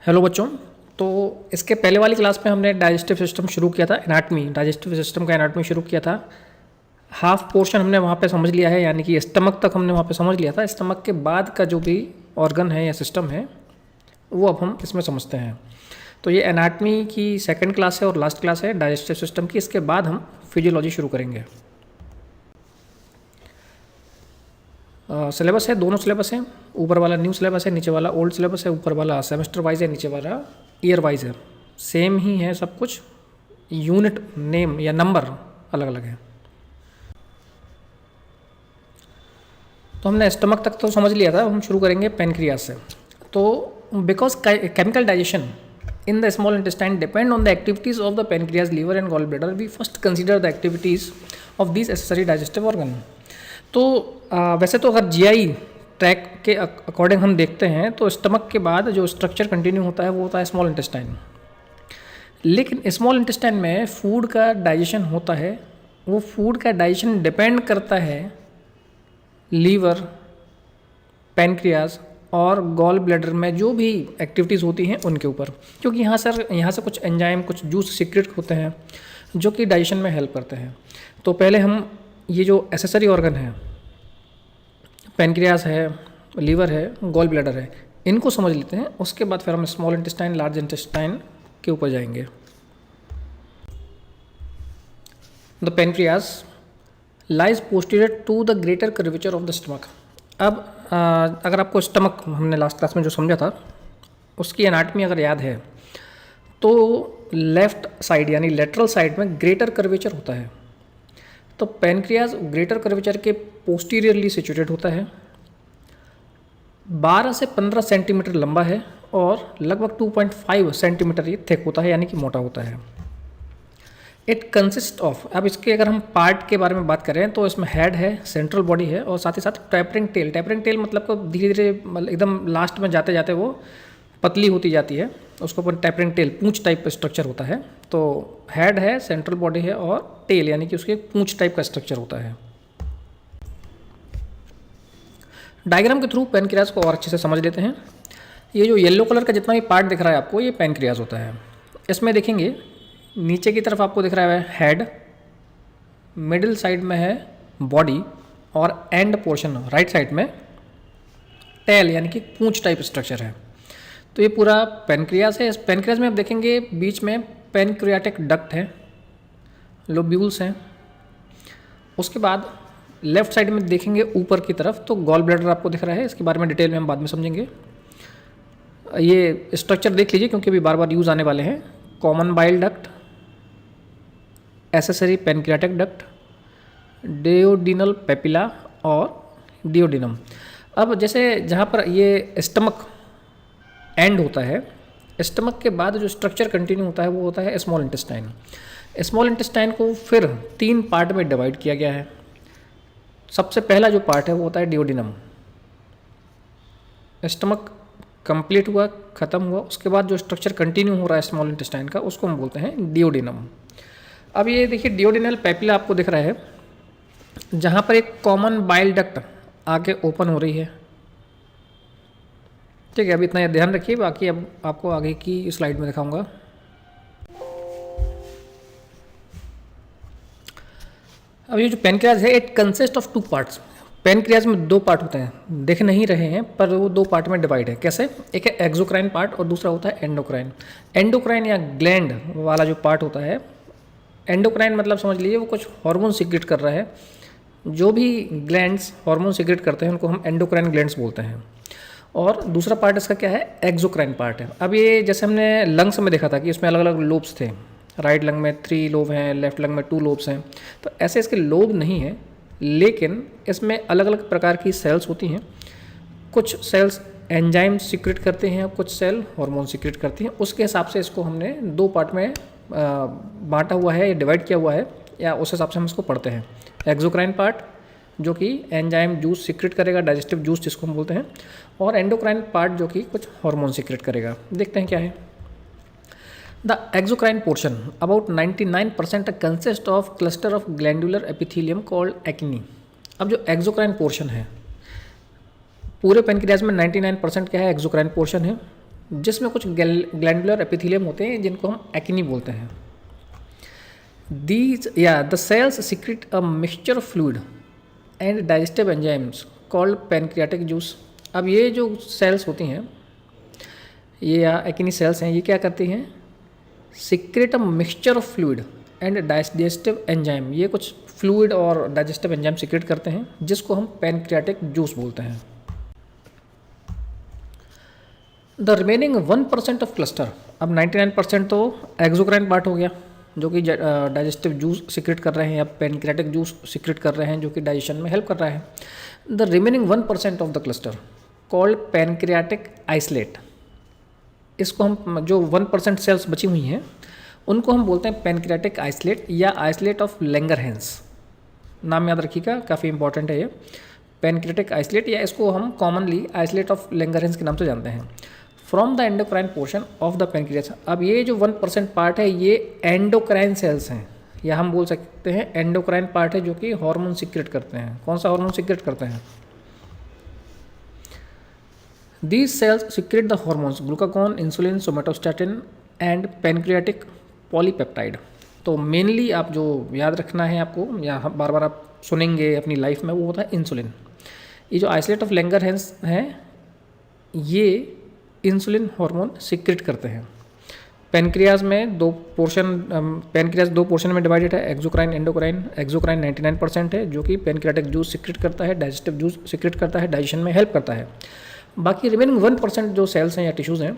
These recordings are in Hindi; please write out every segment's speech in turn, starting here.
हेलो बच्चों। तो इसके पहले वाली क्लास में हमने डाइजेस्टिव सिस्टम शुरू किया था, एनाटमी, डाइजेस्टिव सिस्टम का एनाटमी शुरू किया था। हाफ पोर्शन हमने वहाँ पे समझ लिया है, यानी कि स्टमक तक हमने वहाँ पे समझ लिया था। स्टमक के बाद का जो भी ऑर्गन है या सिस्टम है वो अब हम इसमें समझते हैं। तो ये एनाटमी की सेकंड क्लास है और लास्ट क्लास है डाइजेस्टिव सिस्टम की। इसके बाद हम फिजियोलॉजी शुरू करेंगे। सिलेबस है, दोनों सिलेबस हैं। ऊपर वाला न्यू सिलेबस है, नीचे वाला ओल्ड सिलेबस है। ऊपर वाला सेमेस्टर वाइज है, नीचे वाला ईयर वाइज है। सेम ही है सब कुछ, यूनिट नेम या नंबर अलग अलग है। तो हमने स्टमक तक तो समझ लिया था, हम शुरू करेंगे पेनक्रियाज से। तो because chemical digestion in the small intestine depend on the activities of the pancreas, liver and gallbladder, we first consider the activities of these accessory digestive organ। तो वैसे तो अगर जीआई ट्रैक के अकॉर्डिंग हम देखते हैं तो स्टमक के बाद जो स्ट्रक्चर कंटिन्यू होता है वो होता है स्मॉल इंटेस्टाइन। लेकिन स्मॉल इंटेस्टाइन में फूड का डाइजेशन होता है, वो फूड का डाइजेशन डिपेंड करता है लीवर, पैनक्रियाज और गॉल ब्लैडर में जो भी एक्टिविटीज़ होती हैं उनके ऊपर, क्योंकि यहाँ से कुछ एंजाइम, कुछ जूस सीक्रेट होते हैं जो कि डाइजेशन में हेल्प करते हैं। तो पहले हम ये जो एसेसरी ऑर्गन है, पैनक्रियाज है, लीवर है, गॉल ब्लैडर है, इनको समझ लेते हैं। उसके बाद फिर हम स्मॉल इंटेस्टाइन, लार्ज इंटेस्टाइन के ऊपर जाएंगे। The pancreas lies posterior to the greater curvature of the stomach. अब अगर आपको स्टमक हमने लास्ट क्लास में जो समझा था उसकी एनाटमी अगर याद है तो लेफ्ट साइड यानी लेटरल साइड में ग्रेटर कर्वेचर होता है। तो पैनक्रियाज ग्रेटर कर्वेचर के पोस्टीरियरली सिचुएटेड होता है, 12 से 15 सेंटीमीटर लंबा है और लगभग 2.5 सेंटीमीटर ये थिक होता है, यानी कि मोटा होता है। इट कंसिस्ट ऑफ, अब इसके अगर हम पार्ट के बारे में बात करें तो इसमें हेड है, सेंट्रल बॉडी है और साथ ही साथ टैपरिंग टेल। टैपरिंग टेल मतलब को धीरे धीरे एकदम लास्ट में जाते जाते वो पतली होती जाती है, उसको अपन टैपरिंग टेल, पूंछ टाइप का स्ट्रक्चर होता है। तो हेड है, सेंट्रल बॉडी है और टेल यानी कि उसके पूंछ टाइप का स्ट्रक्चर होता है। डायग्राम के थ्रू पैनक्रियाज को और अच्छे से समझ लेते हैं। ये जो येलो कलर का जितना भी पार्ट दिख रहा है आपको, ये पैनक्रियाज होता है। इसमें देखेंगे नीचे की तरफ आपको दिख रहा है हेड, मिडिल साइड में है बॉडी और एंड पोर्शन राइट साइड में टेल यानी कि पूंछ टाइप स्ट्रक्चर है। तो ये पूरा पैनक्रियाज है। इस पैनक्रियाज में आप देखेंगे बीच में पैनक्रियाटिक डक्ट है, लोब्यूल्स हैं। उसके बाद लेफ्ट साइड में देखेंगे ऊपर की तरफ तो गॉल ब्लैडर आपको दिख रहा है। इसके बारे में डिटेल में हम बाद में समझेंगे। ये स्ट्रक्चर देख लीजिए क्योंकि अभी बार बार यूज़ आने वाले हैं। Common bile duct, accessory pancreatic duct, डियोडिनल papilla और डियोडिनम। अब जैसे जहाँ पर ये स्टमक एंड होता है, स्टमक के बाद जो स्ट्रक्चर कंटिन्यू होता है वो होता है स्मॉल इंटेस्टाइन। स्मॉल इंटेस्टाइन को फिर 3 पार्ट में डिवाइड किया गया है। सबसे पहला जो पार्ट है वो होता है डियोडिनम। स्टमक कंप्लीट हुआ, खत्म हुआ, उसके बाद जो स्ट्रक्चर कंटिन्यू हो रहा है स्मॉल इंटेस्टाइन का, उसको हम बोलते हैं डियोडिनम। अब ये देखिए डियोडिनल पेपिला आपको दिख रहा है, जहाँ पर एक कॉमन बाइल डक्ट आके ओपन हो रही है। ठीक है, अभी इतना ध्यान रखिए, बाकी अब आपको आगे की स्लाइड में दिखाऊंगा। अब ये जो पैनक्रियाज है, it consist of 2 parts. Pancreas में 2 पार्ट होते हैं, देख नहीं रहे हैं पर वो 2 पार्ट में डिवाइड है। कैसे? एक है एक्सोक्राइन पार्ट और दूसरा होता है एंडोक्राइन। एंडोक्राइन या ग्लैंड वाला जो पार्ट होता है, एंडोक्राइन मतलब समझ लीजिए वो कुछ हार्मोन सीक्रेट कर रहा है। जो भी ग्लैंड्स हार्मोन सीक्रेट करते हैं उनको हम एंडोक्राइन ग्लैंड्स बोलते हैं। और दूसरा पार्ट इसका क्या है? एक्सोक्राइन पार्ट है। अब ये जैसे हमने लंग्स में देखा था कि इसमें अलग अलग लोब्स थे। राइट लंग में 3 लोब हैं, लेफ्ट लंग में 2 लोब्स हैं। तो ऐसे इसके लोब नहीं है, लेकिन इसमें अलग अलग प्रकार की सेल्स होती हैं। कुछ सेल्स एंजाइम सीक्रेट करते हैं, कुछ सेल हार्मोन सीक्रेट करती हैं। उसके हिसाब से इसको हमने 2 पार्ट में बांटा हुआ है या डिवाइड किया हुआ है, या उस हिसाब से हम इसको पढ़ते हैं। एक्सोक्राइन पार्ट जो कि एंजाइम जूस सीक्रेट करेगा, डाइजेस्टिव जूस जिसको हम बोलते हैं, और एंडोक्राइन पार्ट जो कि कुछ हार्मोन सीक्रेट करेगा। देखते हैं क्या है। The exocrine portion about 99% consist of cluster of glandular epithelium called acne. अब जो एक्सोक्राइन पोर्शन है, पूरे पैनक्रियाज में 99% क्या है? एक्सोक्राइन पोर्शन है। जिसमें कुछ ग्लैंडुलर एपिथेलियम होते हैं जिनको हम एक्नी बोलते हैं। The cells secrete a mixture of fluid and digestive enzymes called pancreatic juice. अब ये जो सेल्स होती हैं, ये या एक्नी सेल्स हैं, ये क्या करती हैं, secrete a mixture of fluid and digestive enzyme, ये कुछ फ्लूइड और डाइजेस्टिव एंजाइम सिक्रेट करते हैं जिसको हम पैनक्रियाटिक जूस बोलते हैं। द रिमेनिंग 1% ऑफ क्लस्टर, अब 99% तो एक्सोक्राइन पार्ट हो गया जो कि डाइजेस्टिव जूस सिक्रेट कर रहे हैं या पैनक्रियाटिक जूस सिक्रेट कर रहे हैं जो कि डाइजेशन में हेल्प कर रहा है। The remaining 1% of the cluster called pancreatic islet, इसको हम जो 1% सेल्स बची हुई हैं उनको हम बोलते हैं पैनक्रियाटिक आइसलेट या आइसलेट ऑफ लैंगरहैंस। नाम याद रखिएगा, काफ़ी इंपॉर्टेंट है ये, पैनक्रियाटिक आइसलेट, या इसको हम कॉमनली आइसलेट ऑफ लैंगरहैंस के नाम से जानते हैं। From the endocrine portion of the pancreas, अब ये जो 1% पार्ट है ये एंडोक्राइन सेल्स हैं, या हम बोल सकते हैं एंडोक्राइन पार्ट है जो कि हार्मोन सिक्रेट करते हैं। कौन सा हार्मोन सिक्रेट करते हैं? These cells secrete the hormones glucagon, insulin, somatostatin and pancreatic polypeptide। तो मेनली आप जो याद रखना है आपको, या बार बार आप सुनेंगे अपनी लाइफ में, वो होता है इंसुलिन। ये जो आइसलेट ऑफ लैंगरहैंस हैं ये इंसुलिन हार्मोन सिक्रेट करते हैं। पैनक्रियाज में पैनक्रियाज दो पोर्शन में डिवाइडेड है, एक्सोक्राइन, एंडोक्राइन। एक्सोक्राइन 99% है जो कि पैनक्रियाटिक जूस सिक्रेट करता है, डाइजेस्टिव जूस सिक्रेट करता है, डाइजेशन में हेल्प करता है। बाकी रिमेनिंग 1% जो सेल्स हैं या टिश्यूज़ हैं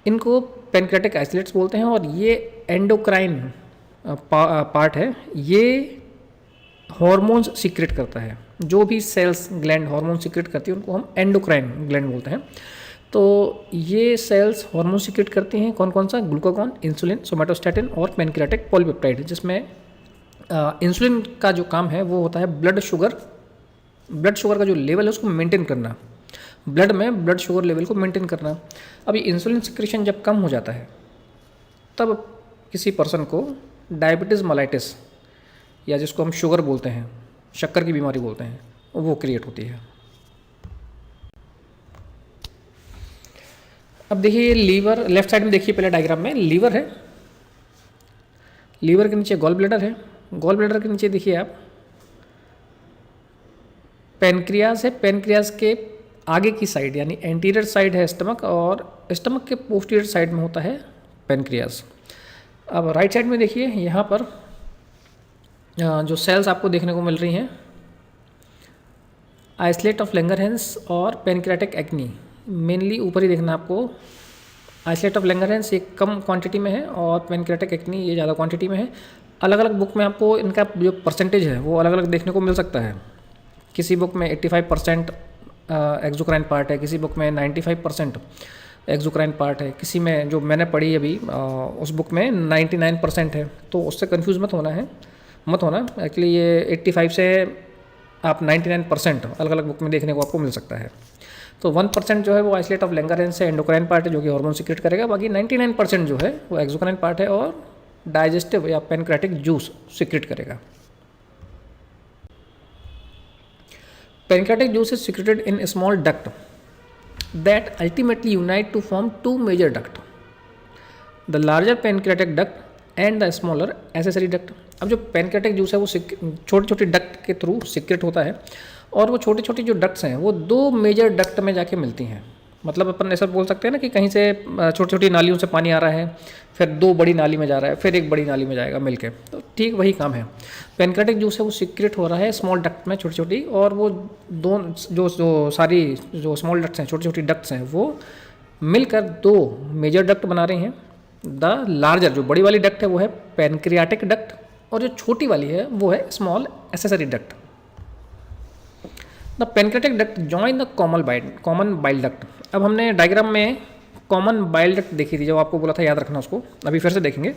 इनको पैनक्रियाटिक आइसलेट्स बोलते हैं, और ये एंडोक्राइन पार्ट है, ये हॉर्मोन्स सिक्रेट करता है। जो भी सेल्स ग्लैंड हॉर्मोन सिक्रेट करती है उनको हम एंडोक्राइन ग्लैंड बोलते हैं। तो ये सेल्स हार्मोन सिक्रेट करती हैं, कौन कौन सा? ग्लूकागॉन, इंसुलिन, सोमेटोस्टैटिन और पैनक्रियाटिक पॉलीपेप्टाइड, जिसमें इंसुलिन का जो काम है वो होता है ब्लड शुगर का जो लेवल है उसको मेंटेन करना, ब्लड में ब्लड शुगर लेवल को मेंटेन करना। अब ये इंसुलिन सिक्रेशन जब कम हो जाता है तब किसी पर्सन को डायबिटीज़ मेलाइटिस, या जिसको हम शुगर बोलते हैं, शक्कर की बीमारी बोलते हैं, वो क्रिएट होती है। अब देखिए लीवर, लेफ्ट साइड में देखिए पहले डायग्राम में लीवर है, लीवर के नीचे गॉल ब्लैडर है, गॉल ब्लैडर के नीचे देखिए आप पैनक्रियास है, पैनक्रियास के आगे की साइड यानी एंटीरियर साइड है स्टमक, और स्टमक के पोस्टीरियर साइड में होता है पैनक्रियास। अब राइट साइड में देखिए यहाँ पर जो सेल्स आपको देखने को मिल रही हैं, आइसलेट ऑफ लैंगरहैंस और पैनक्रियाटिक एक्नी, मेनली ऊपर ही देखना आपको। आइसलेट ऑफ लैंगरहैंस ये कम क्वांटिटी में है और पैनक्रियाटिक एक्नी ये ज़्यादा क्वांटिटी में है। अलग अलग बुक में आपको इनका जो परसेंटेज है वो अलग अलग देखने को मिल सकता है। किसी बुक में 85% एक्सोक्राइन पार्ट है, किसी बुक में 95% एक्सोक्राइन पार्ट है, किसी में जो मैंने पढ़ी अभी उस बुक में 99% है। तो उससे कंफ्यूज मत होना। एक्चुअली ये 85 से आप 99% अलग अलग बुक में देखने को आपको मिल सकता है। तो 1% जो है वो आइसलेट ऑफ लैंगरहैंस से एंडोक्राइन पार्ट है जो कि हार्मोन सिक्रेट करेगा, बाकी 99% जो है वो एक्सोक्राइन पार्ट है और डाइजेस्टिव या पैनक्रियाटिक जूस सिक्रेट करेगा। Pancreatic juice is secreted in a small duct that ultimately unite to form two major ducts, the larger pancreatic duct and the smaller accessory duct। अब जो पैनक्रियाटिक जूस है वो छोटे छोटे डक्ट के थ्रू सिक्रेट होता है, और वो छोटी छोटी जो डक्ट्स हैं वो दो मेजर डक्ट में जाके मिलती हैं। मतलब अपन ऐसा बोल सकते हैं ना कि कहीं से छोटी छोटी नालियों से पानी आ रहा है, फिर दो बड़ी नाली में जा रहा है, फिर एक बड़ी नाली में जाएगा मिलके, तो ठीक वही काम है। पैनक्रियाटिक जूस है वो सिक्रेट हो रहा है स्मॉल डक्ट में छोटी छोटी, और वो जो सारी जो स्मॉल डक्ट्स हैं, छोटी छोटी डक्ट्स हैं, वो मिलकर दो मेजर डक्ट बना रही हैं। द लार्जर जो बड़ी वाली डक्ट है वो है पैनक्रियाटिक डक्ट, और जो छोटी वाली है वो है small accessory duct. The pancreatic duct join the common bile duct. अब हमने डायग्राम में कॉमन बाइल डक्ट देखी थी, जब आपको बोला था याद रखना उसको, अभी फिर से देखेंगे।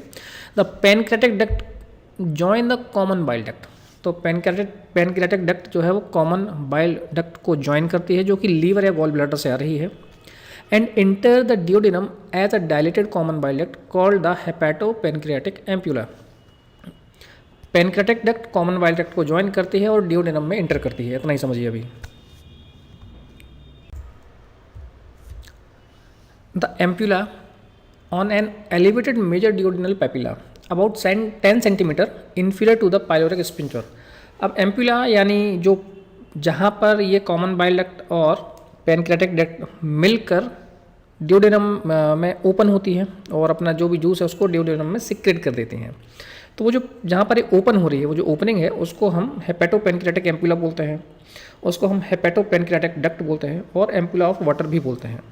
The pancreatic duct join the common bile duct. तो पैनक्रियाटिक डक्ट जो है वो कॉमन बाइल डक्ट को जॉइन करती है जो कि लीवर या गॉल ब्लैडर से आ रही है, and enter the duodenum as a dilated common bile duct called the hepatopancreatic ampulla. Pancreatic duct common bile duct को ज्वाइन करती है और डियोडेनम में इंटर करती है, इतना ही समझिए अभी। The ampulla on an elevated major duodenal papilla about 10 centimetre inferior to the pyloric sphincter। अब एम्पुला यानी जो जहाँ पर ये कॉमन बाइल डक्ट और पैनक्रेटिक डक्ट मिलकर डिओडेनम में ओपन होती है और अपना जो भी जूस है उसको डिओडेनम में सिक्रेट कर देती हैं। तो वो जो जहाँ पर ये ओपन हो रही है, वो जो ओपनिंग है उसको हम हेपेटोपेनक्रेटिक एम्पुला बोलते हैं, उसको हम हेपेटोपेनक्रेटिक डक्ट बोलते हैं और एम्पुला ऑफ वाटर भी बोलते हैं।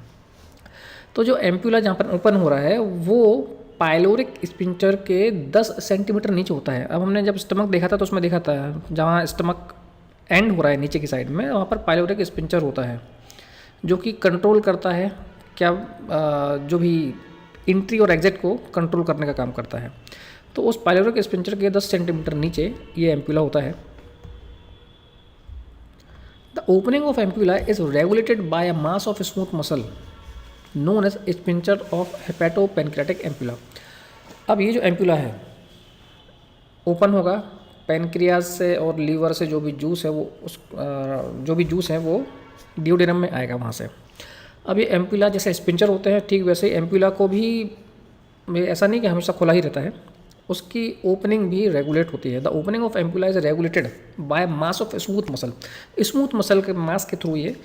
तो जो एम्पुला जहाँ पर ओपन हो रहा है वो पाइलोरिक स्पिंचर के 10 सेंटीमीटर नीचे होता है। अब हमने जब स्टमक देखा था तो उसमें देखा था जहाँ स्टमक एंड हो रहा है नीचे की साइड में, वहाँ पर पाइलोरिक स्पिंचर होता है जो कि कंट्रोल करता है क्या जो भी इंट्री और एग्जिट को कंट्रोल करने का काम करता है। तो उस पाइलोरिक स्पिंचर के 10 सेंटीमीटर नीचे ये एम्पुला होता है। The opening of ampulla is regulated by a mass of smooth muscle known as sphincter of hepatopancreatic ampulla. अब ये जो एम्पुला है ओपन होगा पेनक्रियाज से और लीवर से जो भी जूस है वो जो भी जूस है वो डिओडेनम में आएगा वहाँ से। अब ये एम्पुला जैसे स्पिंचर होते हैं ठीक वैसे एम्पुला को भी ऐसा नहीं कि हमेशा खुला ही रहता है, उसकी ओपनिंग भी रेगुलेट होती है। The opening of ampulla is regulated by mass of smooth muscle. Smooth muscle के मास के थ्रू ये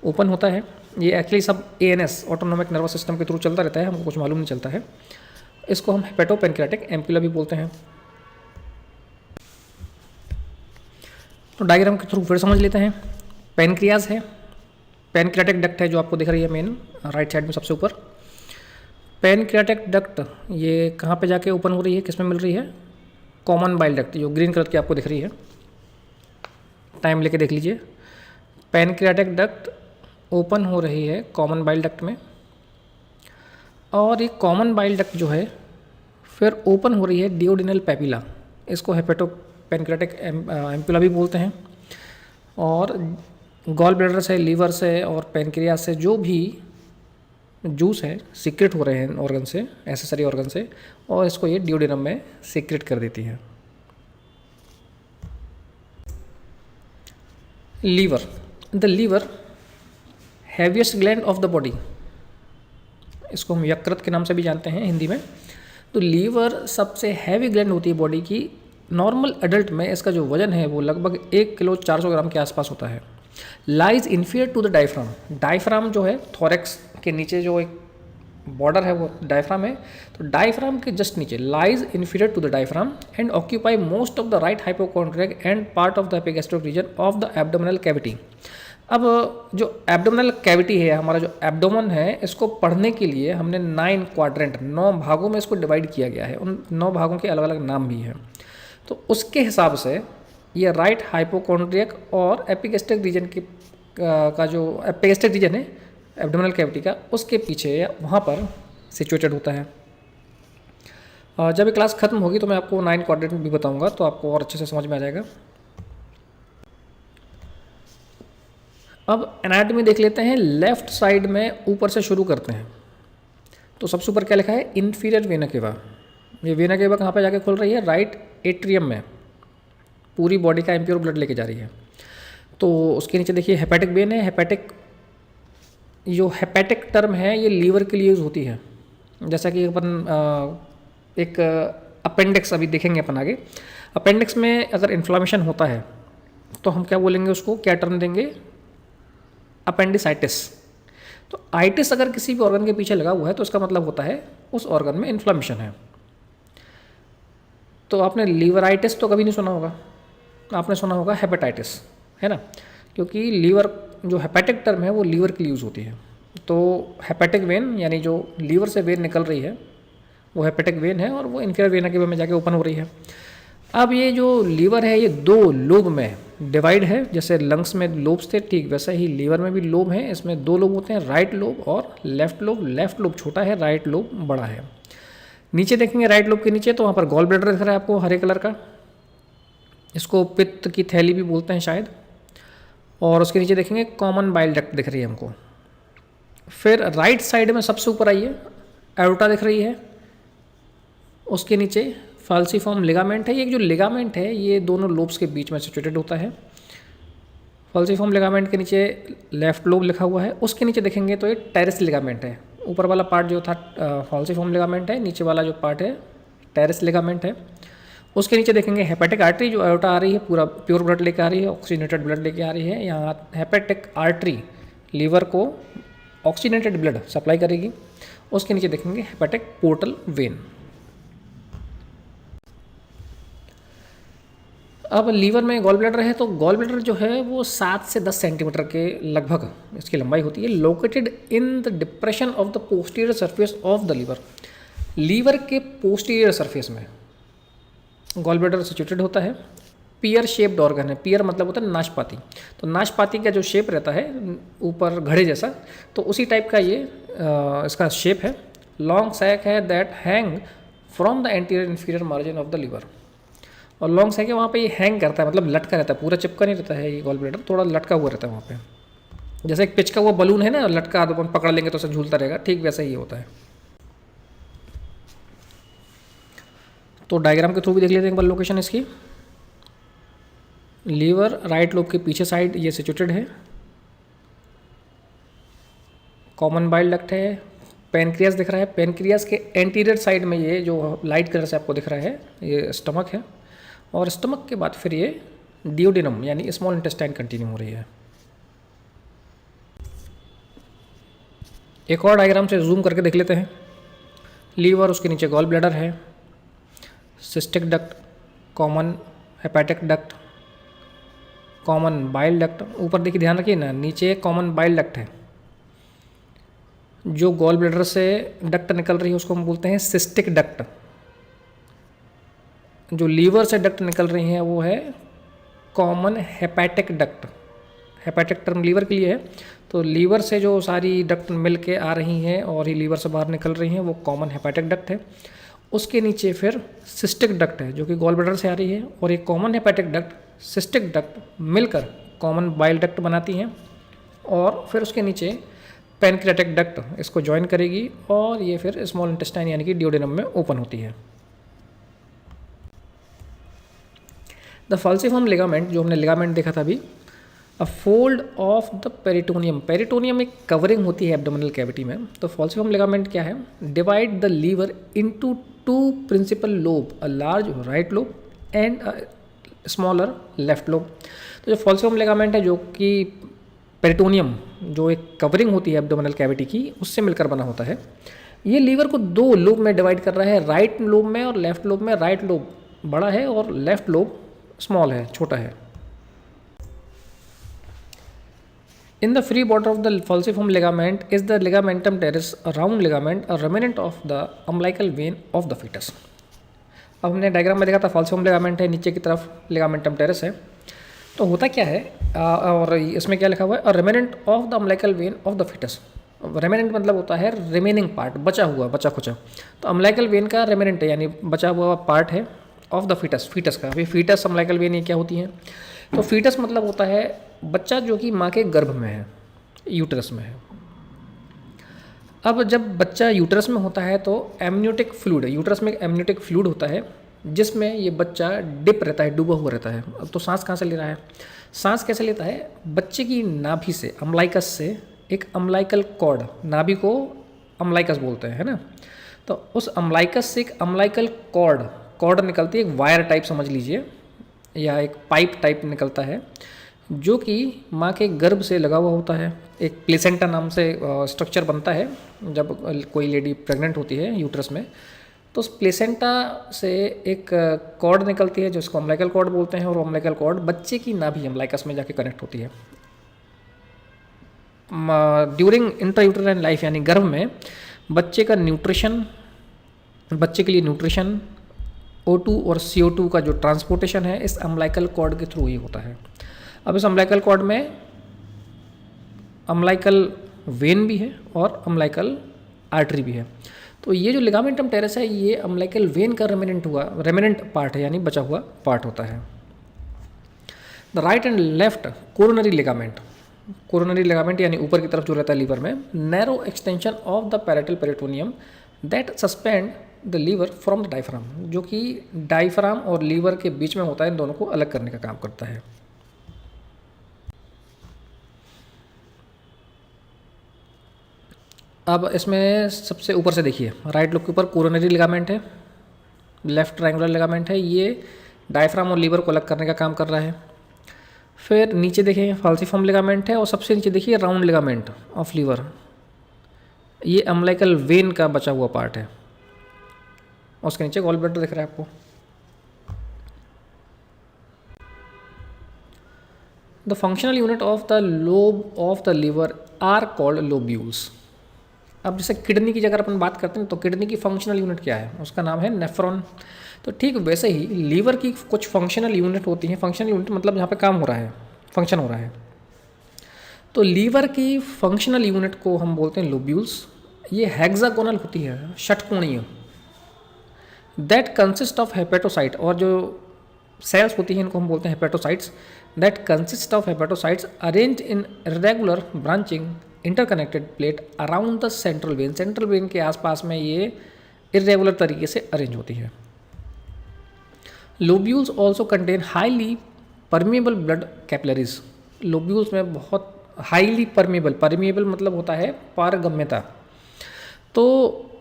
ओपन होता है। ये एक्चुअली सब ANS ऑटोनोमिक नर्वस सिस्टम के थ्रू चलता रहता है, हमको कुछ मालूम नहीं चलता है। इसको हम हेपेटोपेनक्रेटिक एम्पुला भी बोलते हैं। तो डायग्राम के थ्रू फिर समझ लेते हैं। पेनक्रियाज है, पेनक्रेटिक डक्ट है जो आपको दिख रही है मेन राइट साइड में सबसे ऊपर। पेनक्रेटिक डक्ट ये कहाँ पे जाके ओपन हो रही है, किस में मिल रही है? कॉमन बाइल डक्ट जो ग्रीन कलर की आपको दिख रही है, टाइम लेके देख लीजिए। पेनक्रेटिक डक्ट ओपन हो रही है कॉमन बाइल डक्ट में और ये कॉमन बाइल डक्ट जो है फिर ओपन हो रही है डिओडेनल पैपिला, इसको हेपेटोपेनक्रेटिक एम्पुला भी बोलते हैं। और गॉल ब्लैडर से, लीवर से और पेनक्रियाज से जो भी जूस है सीक्रेट हो रहे हैं ऑर्गन से, एसेसरी ऑर्गन से, और इसको ये डिओडेनम में सीक्रेट कर देती है। Liver, the liver heaviest gland of the body, इसको हम यकृत के नाम से भी जानते हैं हिंदी में। तो लीवर सबसे हैवी ग्लैंड होती है बॉडी की। नॉर्मल एडल्ट में इसका जो वजन है वो लगभग 1 किलो 400 ग्राम के आसपास होता है। Lies inferior to the diaphragm, diaphragm जो है थोरेक्स के नीचे जो एक बॉर्डर है वो डायफ्राम है, तो डायफ्राम के जस्ट नीचे lies inferior to the diaphragm and occupy most of the right hypochondriac and part of the epigastric region of the abdominal cavity. अब जो एब्डोमिनल कैविटी है, हमारा जो एब्डोमन है, इसको पढ़ने के लिए हमने 9 क्वाड्रेंट 9 भागों में इसको डिवाइड किया गया है। उन 9 भागों के अलग अलग नाम भी हैं। तो उसके हिसाब से ये राइट हाइपोकॉन्ड्रियक और एपिगैस्ट्रिक रीजन की का जो एपिगैस्ट्रिक रीजन है एब्डोमिनल कैविटी का, उसके पीछे या वहाँ पर सिचुएटेड होता है। जब ये क्लास खत्म होगी तो मैं आपको 9 क्वाड्रेंट भी बताऊँगा, तो आपको और अच्छे से समझ में आ जाएगा। अब एनाटॉमी देख लेते हैं। लेफ्ट साइड में ऊपर से शुरू करते हैं तो सबसे ऊपर क्या लिखा है? Inferior vena cava. ये वेना केवा कहाँ पे जाके खुल रही है? राइट एट्रियम में, पूरी बॉडी का इम्प्योर ब्लड लेके जा रही है। तो उसके नीचे देखिए हेपेटिक वेन है। हेपेटिक जो हेपेटिक टर्म है ये लीवर के लिए यूज़ होती है। जैसा कि अपन एक अपेंडिक्स अभी देखेंगे अपन आगे। अपेंडिक्स में अगर इन्फ्लामेशन होता है तो हम क्या बोलेंगे उसको, क्या टर्म देंगे? अपेंडिसाइटिस। तो आइटिस अगर किसी भी ऑर्गन के पीछे लगा हुआ है तो इसका मतलब होता है उस ऑर्गन में इन्फ्लामेशन है। तो आपने लीवराइटिस तो कभी नहीं सुना होगा, आपने सुना होगा हेपेटाइटिस, है ना, क्योंकि लीवर जो हेपेटिक टर्म है वो लीवर के लिए यूज़ होती है। तो हेपेटिक वेन यानी जो लीवर से वेन निकल रही है वो हेपेटिक वेन है और वो इन्फीरियर वेना केवा में जाके ओपन हो रही है। अब ये जो लीवर है ये 2 लोब में डिवाइड है। जैसे लंग्स में लोब्स थे ठीक वैसा ही लीवर में भी लोब है। इसमें 2 लोब होते हैं, राइट लोब और लेफ्ट लोब। लेफ्ट लोब छोटा है, राइट लोब बड़ा है। नीचे देखेंगे राइट लोब के नीचे तो वहाँ पर गॉल ब्लैडर दिख रहा है आपको हरे कलर का, इसको पित्त की थैली भी बोलते हैं शायद। और उसके नीचे देखेंगे कॉमन बाइल डक्ट दिख रही है हमको। फिर राइट साइड में सबसे ऊपर आइए एओर्टा दिख रही है, उसके नीचे फाल्सीफॉर्म लिगामेंट है। ये जो लिगामेंट है ये दोनों लोब्स के बीच में सिचुएटेड होता है। फाल्सीफॉर्म लिगामेंट के नीचे लेफ्ट लोब लिखा हुआ है। उसके नीचे देखेंगे तो ये टेरेस लिगामेंट है, ऊपर वाला पार्ट जो था फॉल्सिफॉर्म लिगामेंट है, नीचे वाला जो पार्ट है टेरेस लिगामेंट है। उसके नीचे देखेंगे हेपेटिक आर्टरी जो एओर्टा आ रही है, पूरा प्योर ब्लड लेके आ रही है, ऑक्सीजनेटेड ब्लड लेके आ रही है। यहाँ हेपेटिक आर्टरी लीवर को ऑक्सीजनेटेड ब्लड सप्लाई करेगी। उसके नीचे देखेंगे हेपेटिक पोर्टल वेन। अब लीवर में गॉल ब्लैडर है तो गॉल ब्लैडर जो है वो 7 से 10 सेंटीमीटर के लगभग इसकी लंबाई होती है। Located in the depression of the posterior surface of the liver. Liver के पोस्टीरियर सरफेस में गॉल ब्लैडर सिचुएटेड होता है। पियर शेप्ड ऑर्गन है। पियर मतलब होता है नाशपाती। तो नाशपाती का जो शेप रहता है ऊपर घड़े जैसा, तो उसी टाइप का ये इसका शेप है। लॉन्ग सैक है that hang from the anterior inferior margin of the liver. और लॉन्ग सैक है वहाँ पे ये हैंग करता है, मतलब लटका रहता है, पूरा चिपका नहीं रहता है ये गॉल ब्लैडर, थोड़ा लटका हुआ रहता है वहाँ पे। जैसे एक पिचका हुआ बलून है ना, लटका तो पकड़ लेंगे तो उसे झूलता रहेगा, ठीक वैसा ही होता है। तो डायग्राम के थ्रू भी देख लेते हैं एक बार लोकेशन इसकी। लीवर राइट लोब के पीछे साइड ये सिचुएटेड है। कॉमन बाइल डक्ट है। पेनक्रियास दिख रहा है। पेनक्रियास के एंटीरियर साइड में ये जो लाइट कलर से आपको दिख रहा है ये स्टमक है। और स्टमक के बाद फिर ये डियोडेनम यानी स्मॉल इंटेस्टाइन कंटिन्यू हो रही है। एक और डायग्राम से जूम करके देख लेते हैं। लीवर, उसके नीचे गॉल ब्लैडर है, cystic duct, common hepatic duct, common bile duct. ऊपर देखिए ध्यान रखिए ना, नीचे कॉमन बाइल डक्ट है। जो गॉल ब्लैडर से डक्ट निकल रही है उसको हम बोलते हैं सिस्टिक डक्ट। जो लीवर से डक्ट निकल रही हैं वो है common hepatic duct. Hepatic term liver के लिए है। तो लीवर से जो सारी डक्ट मिल के आ रही हैं और ही लीवर से बाहर निकल रही हैं वो कॉमन हेपेटिक डक्ट है। उसके नीचे फिर सिस्टिक डक्ट है जो कि गॉल ब्लैडर से आ रही है, और एक common hepatic duct cystic duct मिलकर कॉमन बाइल डक्ट बनाती हैं। और फिर उसके नीचे पैनक्रियाटिक डक्ट इसको ज्वाइन करेगी और ये फिर स्मॉल इंटेस्टाइन यानी कि डियोडेनम में ओपन होती है। द फॉल्सिफॉर्म लिगामेंट, जो हमने लिगामेंट देखा था अभी, a fold of the peritoneum. Peritoneum एक कवरिंग होती है एब्डोमिनल कैविटी में। तो फॉल्सिफॉर्म लिगामेंट क्या है? Divide the liver into 2 principal lobe, a large right lobe and a smaller left lobe. तो जो फॉल्सिफॉर्म लिगामेंट है जो कि पेरिटोनियम जो एक कवरिंग होती है एब्डोमिनल कैविटी की उससे मिलकर बना होता है, ये लीवर को 2 लोब में डिवाइड कर रहा है, राइट लोब में और लेफ्ट लोब में। राइट लोब बड़ा है और लेफ्ट लोब स्मॉल है, छोटा है। In the free border of the falciform ligament is the ligamentum teres, a round ligament, a remnant of the umbilical vein of the fetus. अब हमने डायग्राम में देखा था falciform ligament है, नीचे की तरफ ligamentum teres है। तो होता क्या है और इसमें क्या लिखा हुआ है? A remnant of the umbilical vein of the fetus. Remnant मतलब होता है रिमेनिंग पार्ट, बचा हुआ, बचा खुचा। तो अम्लाइकल वेन का रेमिनेंट है यानी बचा हुआ पार्ट है ऑफ द फीटस, फीटस का। अभी फीटस अम्लाइकल वेन ये क्या होती है? तो फीटस मतलब होता है बच्चा जो कि माँ के गर्भ में है, यूटरस में है। अब जब बच्चा यूटरस में होता है तो एमनियोटिक फ्लूइड, यूटरस में एमनियोटिक फ्लूइड होता है जिसमें ये बच्चा डिप रहता है, डूबा हुआ रहता है। अब तो सांस कहाँ से ले रहा है? सांस कैसे लेता है? बच्चे की नाभि से, अम्लाइकस से एक अम्लाइकल कॉर्ड, नाभि को अम्लाइकस बोलते हैं, है ना। तो उस अम्लाइकस से एक अम्लाइकल कॉर्ड निकलती है, एक वायर टाइप समझ लीजिए या एक पाइप टाइप निकलता है जो कि माँ के गर्भ से लगा हुआ होता है। एक प्लेसेंटा नाम से स्ट्रक्चर बनता है जब कोई लेडी प्रेग्नेंट होती है यूट्रस में। तो उस प्लेसेंटा से एक कॉर्ड निकलती है जिसको अम्लाइकल कॉर्ड बोलते हैं, और अम्लाइकल कॉर्ड बच्चे की नाभि अम्लाइकस में जाके कनेक्ट होती है। ड्यूरिंग इंट्रायूटेराइन लाइफ यानी गर्भ में बच्चे का न्यूट्रिशन, बच्चे के लिए न्यूट्रिशन, O2 और CO2 का जो ट्रांसपोर्टेशन है इस अम्लाइकल कॉर्ड के थ्रू ही होता है। अब इस अम्लाइकल कॉर्ड में अम्लाइकल वेन भी है और अम्लाइकल आर्टरी भी है। तो ये जो लिगामेंटम टेरेस है ये अम्लाइकल वेन का रेमिनेंट पार्ट है यानी बचा हुआ पार्ट होता है। The right and left coronary ligament, coronary ligament यानी ऊपर की तरफ जो रहता है लीवर में, narrow extension of the parietal peritoneum that suspend the liver from the diaphragm, जो कि डायफ्राम और लीवर के बीच में होता है, इन दोनों को अलग करने का काम करता है। अब इसमें सबसे ऊपर से देखिए, राइट लोब के ऊपर कोरोनरी लिगामेंट है, लेफ्ट ट्रायंगुलर लिगामेंट है, ये डायफ्राम और लीवर को अलग करने का काम कर रहा है। फिर नीचे देखिए फाल्सिफॉर्म लिगामेंट है, और सबसे नीचे देखिए राउंड लिगामेंट ऑफ लीवर, ये अम्बिलिकल वेन का बचा हुआ पार्ट है। उसके नीचे गॉल ब्लैडर दिख रहा है आपको। The functional unit of the lobe of the liver are called lobules. अब जैसे किडनी की अगर अपन बात करते हैं तो किडनी की फंक्शनल यूनिट क्या है, उसका नाम है नेफ्रॉन। तो ठीक वैसे ही लीवर की कुछ फंक्शनल यूनिट होती हैं। फंक्शनल यूनिट मतलब जहाँ पे काम हो रहा है, फंक्शन हो रहा है। तो लीवर की फंक्शनल यूनिट को हम बोलते हैं लोब्यूल्स। ये हेक्सागोनल होती है, षटकोणीय। दैट कंसिस्ट ऑफ हेपेटोसाइट, और जो सेल्स होती हैं इनको हम बोलते हैं hepatocytes. That consist of hepatocytes arrange in regular branching interconnected plate around the central vein. Central vein के आसपास में ये इरेगुलर तरीके से अरेंज होती है। Lobules also contain highly permeable blood capillaries. Lobules में बहुत हाईली परमिएबल, परमिएबल मतलब होता है पारगम्यता, तो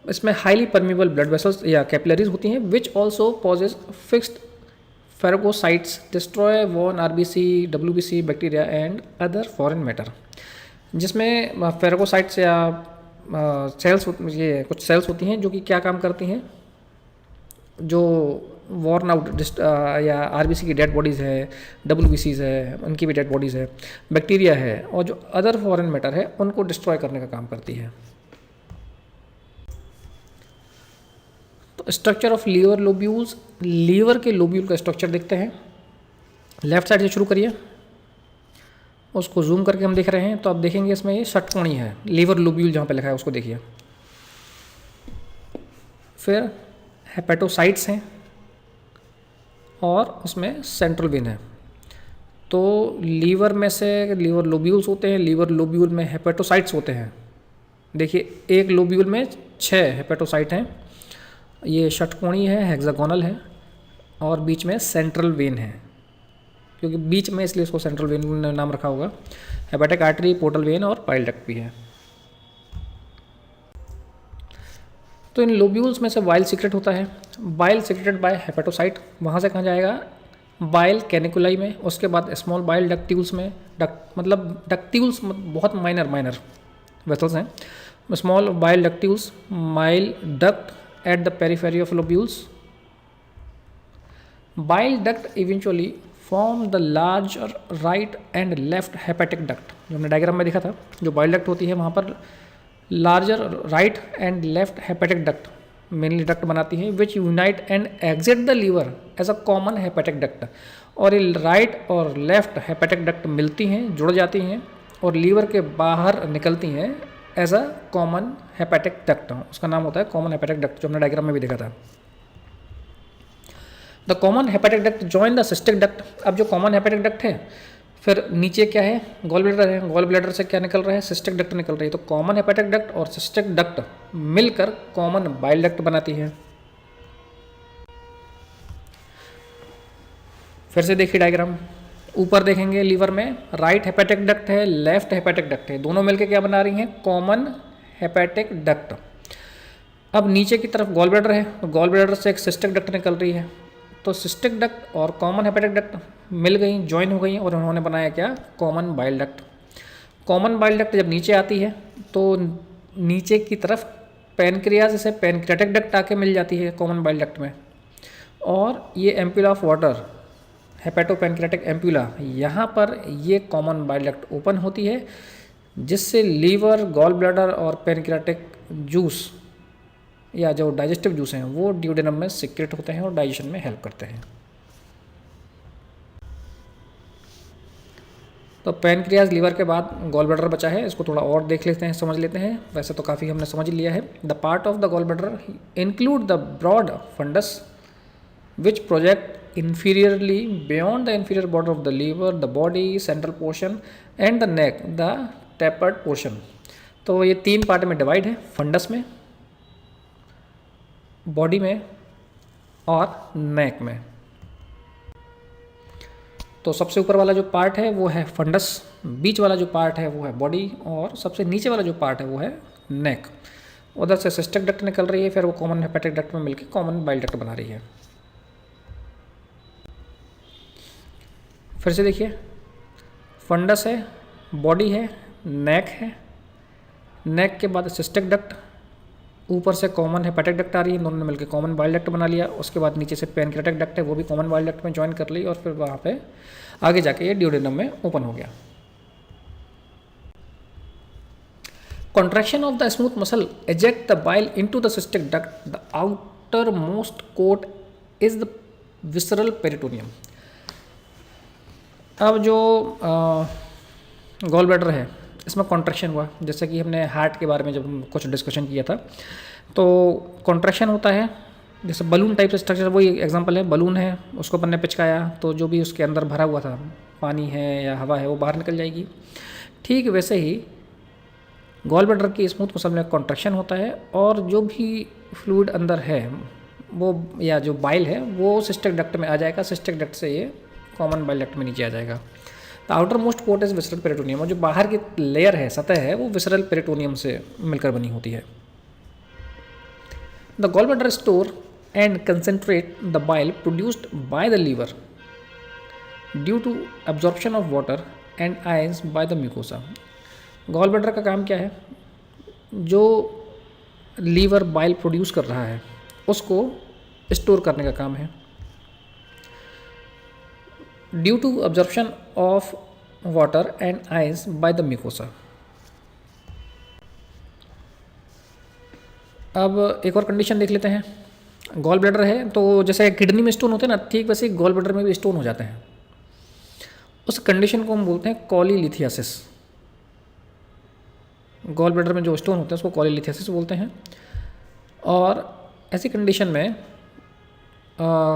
इसमें हाईली परमिएबल ब्लड वेसल्स या कैपिलरीज होती हैं, which also possess fixed phagocytes, destroy worn RBC, WBC, bacteria and other foreign matter. जिसमें फेरोगोसाइट्स या सेल्स, ये कुछ सेल्स होती हैं जो कि क्या काम करती हैं, जो वॉर्न आउट या आरबीसी की डेड बॉडीज़ है, डब्ल्यूबीसीज है, उनकी भी डेड बॉडीज़ है, बैक्टीरिया है, और जो अदर फॉरेन मैटर है उनको डिस्ट्रॉय करने का काम करती है। तो structure of liver lobules, liver के लोब्यूल का स्ट्रक्चर देखते हैं। लेफ्ट साइड से शुरू करिए, उसको जूम करके हम देख रहे हैं तो आप देखेंगे इसमें ये षटकोणी है। लीवर लोब्यूल जहाँ पे लिखा है उसको देखिए। फिर हेपेटोसाइट्स हैं और उसमें सेंट्रल वेन है। तो लीवर में से लीवर लोब्यूल्स होते हैं, लीवर लोब्यूल में हेपेटोसाइट्स होते हैं। देखिए एक लोब्यूल में 6 हेपेटोसाइट हैं, ये षटकोणी है, हेक्सागोनल है, और बीच में सेंट्रल वेन है, क्योंकि बीच में इसलिए इसको सेंट्रल वेन नाम रखा होगा। हेपेटिक आर्टरी, पोर्टल वेन और पाइल डक्ट भी है। तो इन लोब्यूल्स में से बाइल सीक्रेट होता है। बाइल सीक्रेटेड बाय हेपेटोसाइट, वहाँ से कहाँ जाएगा, बाइल कैनिकुलाई में, उसके बाद स्मॉल बाइल डक्ट्यूल्स में। डक्ट मतलब डक्ट्यूल्स बहुत माइनर वेसल्स हैं। Small bile ductules, bile duct at the periphery of lobules. Bile duct eventually form the larger right and left hepatic duct. जो हमने डायग्राम में देखा था, जो बाइल डक्ट होती है वहाँ पर larger right and left hepatic duct mainly duct बनाती है, which unite and exit the liver as a common hepatic duct. और ये राइट और लेफ्ट हेपेटिक डक्ट मिलती हैं, जुड़ जाती हैं और लीवर के बाहर निकलती हैं as a common hepatic duct. उसका नाम होता है कॉमन हेपेटिक डक्ट, जो हमने डायग्राम में भी देखा था। The common hepatic duct join the cystic duct. अब जो कॉमन हेपेटिक डक्ट है, फिर नीचे क्या है, गॉल ब्लैडर है। गॉल ब्लैडर से क्या निकल रहा है, सिस्टिक डक्ट निकल रही है। तो कॉमन हेपेटिक डक्ट और सिस्टिक डक्ट मिलकर कॉमन बाइल डक्ट बनाती है। फिर से देखिए डायग्राम, ऊपर देखेंगे लीवर में राइट हेपेटिक डक्ट है, लेफ्ट हेपेटिक डक्ट है, दोनों मिलकर क्या बना रही हैं, कॉमन हेपेटिक डक्ट। अब नीचे की तरफ गॉल ब्लैडर है, तो गॉल ब्लैडर से एक सिस्टिक डक्ट निकल रही है। तो सिस्टिक डक्ट और कॉमन हेपेटिक डक्ट मिल गई, ज्वाइन हो गई और उन्होंने बनाया क्या, common bile duct. Common bile duct जब नीचे आती है तो नीचे की तरफ पैनक्रियाज से पैनक्रियाटिक डक्ट आके मिल जाती है कॉमन बाइल डक्ट में। और ये एम्पुला ऑफ वाटर, हेपेटोपैनक्रियाटिक एम्पुला, यहाँ पर ये कॉमन बाइल डक्ट ओपन होती है, जिससे लीवर, गॉल ब्लैडर और पैनक्रियाटिक जूस या जो डाइजेस्टिव जूस हैं वो ड्यूडेनम में सीक्रेट होते हैं और डाइजेशन में हेल्प करते हैं। तो पैनक्रियाज लीवर के बाद गॉल ब्लैडर बचा है, इसको थोड़ा और देख लेते हैं, समझ लेते हैं। वैसे तो काफ़ी हमने समझ लिया है। The part of the gall bladder include the broad fundus which project inferiorly beyond the inferior border of the liver, the body, central portion and the neck, the tapered portion। तो ये 3 पार्ट में डिवाइड है, फंडस में, बॉडी में और नेक में। तो सबसे ऊपर वाला जो पार्ट है वो है फंडस, बीच वाला जो पार्ट है वो है बॉडी और सबसे नीचे वाला जो पार्ट है वो है नेक, उधर से सिस्टिक डक्ट निकल रही है, फिर वो कॉमन हेपेटिक डक्ट में मिलकर कॉमन बाइल डक्ट बना रही है। फिर से देखिए, फंडस है, बॉडी है, नेक है, नेक के बाद सिस्टिक डक्ट, ऊपर से कॉमन हेपेटिक डक्ट आ रही है, दोनों ने मिलकर कॉमन बाइल डक्ट बना लिया। उसके बाद नीचे से पैनक्रियाटिक डक्ट है, वो भी कॉमन बाइल डक्ट में ज्वाइन कर ली, और फिर वहाँ पे आगे जाके ये ड्यूडेनम में ओपन हो गया। Contraction of the smooth muscle eject the bile into the cystic duct. The outermost coat is the visceral peritoneum. अब जो गॉल ब्लैडर है इसमें कॉन्ट्रैक्शन हुआ, जैसे कि हमने हार्ट के बारे में जब हम कुछ डिस्कशन किया था, तो कॉन्ट्रैक्शन होता है जैसे बलून टाइप से स्ट्रक्चर, वही एग्जांपल है, बलून है, उसको अपन ने पिचकाया तो जो भी उसके अंदर भरा हुआ था, पानी है या हवा है, वो बाहर निकल जाएगी। ठीक वैसे ही गॉल ब्लैडर की स्मूथ मसल में कॉन्ट्रैक्शन होता है, और जो भी फ्लूइड अंदर है वो या जो बाइल है वो सिस्टिक डक्ट में आ जाएगा, सिस्टिक डक्ट से ये कॉमन बाइल डक्ट में नीचे आ जाएगा। The outermost coat is visceral peritoneum, और जो बाहर की लेयर है, सतह है, वो विसरल पेरिटोनियम से मिलकर बनी होती है। The gall bladder store and concentrate the bile produced by the liver due to absorption of water and ions by the mucosa. Gall bladder का काम क्या है? जो लीवर बाइल प्रोड्यूस कर रहा है उसको स्टोर करने का काम है। Due to absorption of water and ions by the mucosa. अब एक और कंडीशन देख लेते हैं। गॉल ब्लैडर है तो जैसे किडनी में स्टोन होते हैं ना, ठीक वैसे गॉल ब्लैडर में भी स्टोन हो जाते हैं। उस कंडीशन को हम बोलते हैं कॉलीलिथियासिस। गॉल ब्लैडर में जो स्टोन होते हैं उसको कॉलीलिथियासिस बोलते हैं। और ऐसी कंडीशन में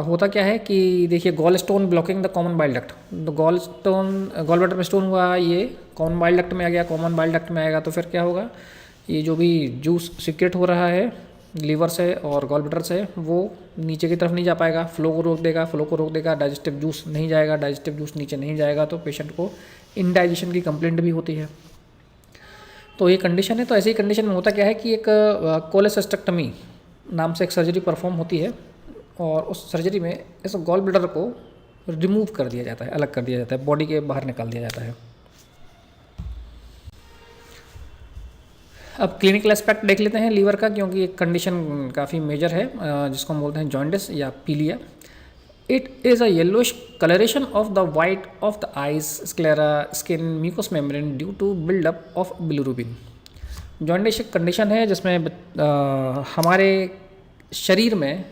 होता क्या है कि देखिए, gall stone blocking the common bile duct, तो गॉल ब्लैडर में स्टोन हुआ, ये कॉमन बाइल डक्ट में आ गया, कॉमन बाइल डक्ट में आएगा तो फिर क्या होगा, ये जो भी जूस सिक्रेट हो रहा है लीवर से और गॉल ब्लैडर से वो नीचे की तरफ नहीं जा पाएगा, फ्लो को रोक देगा, डाइजेस्टिव जूस नहीं जाएगा, डाइजेस्टिव जूस नीचे नहीं जाएगा तो पेशेंट को इंडाइजेशन की कंप्लेंट भी होती है। तो ये कंडीशन है। तो ऐसी कंडीशन में होता क्या है कि एक कोलेसिस्टेक्टमी नाम से एक सर्जरी परफॉर्म होती है, और उस सर्जरी में इस गॉल ब्लैडर को रिमूव कर दिया जाता है, अलग कर दिया जाता है, बॉडी के बाहर निकाल दिया जाता है। अब क्लिनिकल एस्पेक्ट देख लेते हैं लीवर का, क्योंकि एक कंडीशन काफ़ी मेजर है जिसको हम बोलते हैं जॉन्डिस या पीलिया। It is a yellowish coloration of the white of the eyes, sclera, skin, mucous membrane due to buildup of bilirubin. Jaundice एक कंडीशन है जिसमें हमारे शरीर में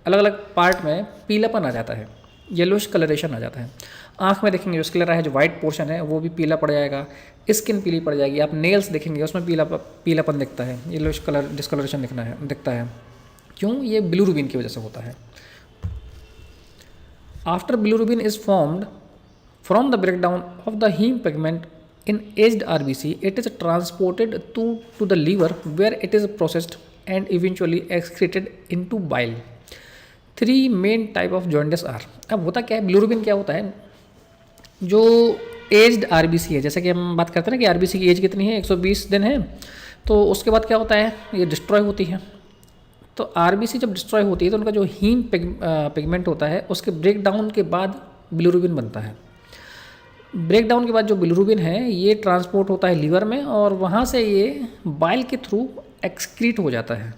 अलग अलग पार्ट में पीलापन आ जाता है, येलोइश कलरेशन आ जाता है। आँख में देखेंगे जो स्क्लेरा है, जो वाइट पोर्शन है वो भी पीला पड़ जाएगा, स्किन पीली पड़ जाएगी, आप नेल्स देखेंगे उसमें पीलापन दिखता है, येलोइश कलर डिस्कलरेशन दिखता है। क्यों? ये बिलिरुबिन की वजह से होता है। After bilirubin is formed from the breakdown of the heme pigment in aged RBC, it is transported to the liver where it is processed and eventually excreted into bile. Three main type of jaundice are. अब होता क्या है, बिलिरुबिन क्या होता है, जो एज्ड आरबीसी है, जैसे कि हम बात करते हैं ना कि आरबीसी की एज कितनी है, 120 दिन है, तो उसके बाद क्या होता है, ये डिस्ट्रॉय होती है। तो आरबीसी जब डिस्ट्रॉय होती है तो उनका जो हीम पिगमेंट होता है उसके ब्रेक डाउन के बाद बिलिरुबिन बनता है। ब्रेक डाउन के बाद जो बिलिरुबिन है ये ट्रांसपोर्ट होता है लीवर में, और वहाँ से ये बाइल के थ्रू एक्सक्रीट हो जाता है।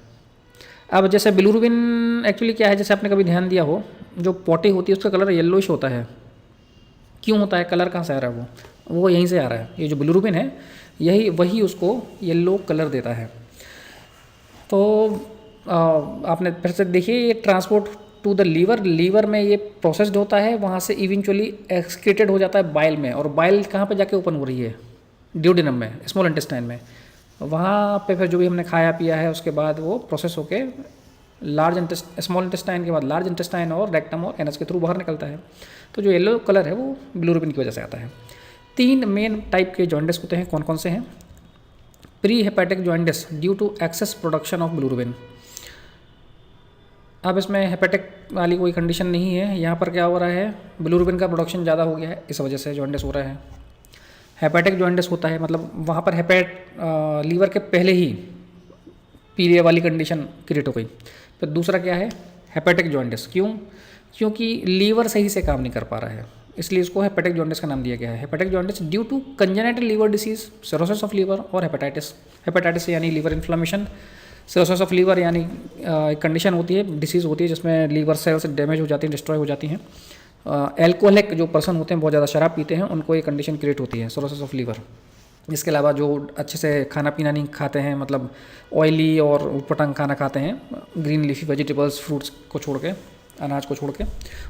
अब जैसे बिलिरुबिन एक्चुअली क्या है, जैसे आपने कभी ध्यान दिया हो, जो पॉटी होती है उसका कलर येलोइश होता है। क्यों होता है? कलर कहाँ से आ रहा है? वो यहीं से आ रहा है। ये जो बिलिरुबिन है वही उसको येलो कलर देता है। तो आपने फिर से देखिए, ये ट्रांसपोर्ट टू द लीवर में ये प्रोसेस्ड होता है, वहाँ से इवेंचुअली एक्सक्रीटेड हो जाता है बाइल में, और बाइल कहाँ पे जाके ओपन हो रही है, ड्यूडेनम में, स्मॉल इंटेस्टाइन में। वहाँ पे फिर जो भी हमने खाया पिया है उसके बाद वो प्रोसेस होके स्मॉल इंटेस्टाइन के बाद लार्ज इंटेस्टाइन और रेक्टम और एनस के थ्रू बाहर निकलता है। तो जो येलो कलर है वो बिलिरुबिन की वजह से आता है। 3 मेन टाइप के जॉन्डिस होते हैं। कौन कौन से हैं? Pre hepatic jaundice due to excess production of bilirubin. अब इसमें हेपेटिक वाली कोई कंडीशन नहीं है, यहाँ पर क्या हो रहा है, बिलिरुबिन का प्रोडक्शन ज़्यादा हो गया है, इस वजह से जॉन्डिस हो रहा है। हेपेटिक जॉन्डिस होता है मतलब वहाँ पर लीवर के पहले ही पीलिया वाली कंडीशन क्रिएट हो गई। फिर दूसरा क्या है, हेपेटिक जॉन्डिस। क्यों? क्योंकि लीवर सही से काम नहीं कर पा रहा है, इसलिए इसको हेपेटिक जॉन्डिस का नाम दिया गया है। Hepatic jaundice due to congenital liver disease, cirrhosis of liver और हेपेटाइटिस। हेपेटाइटिस यानी liver inflammation, cirrhosis of liver यानी एक कंडीशन होती है, डिसीज़ होती है जिसमें लीवर सेल्स डैमेज हो जाती हैं, डिस्ट्रॉय हो जाती हैं। एल्कोहलिक जो पर्सन होते हैं, बहुत ज़्यादा शराब पीते हैं, उनको ये कंडीशन क्रिएट होती है, सिरोसिस ऑफ लीवर। इसके अलावा जो अच्छे से खाना पीना नहीं खाते हैं, मतलब ऑयली और ऊटपटांग खाना खाते हैं, ग्रीन लीफी वेजिटेबल्स, फ्रूट्स को छोड़ के, अनाज को छोड़ के,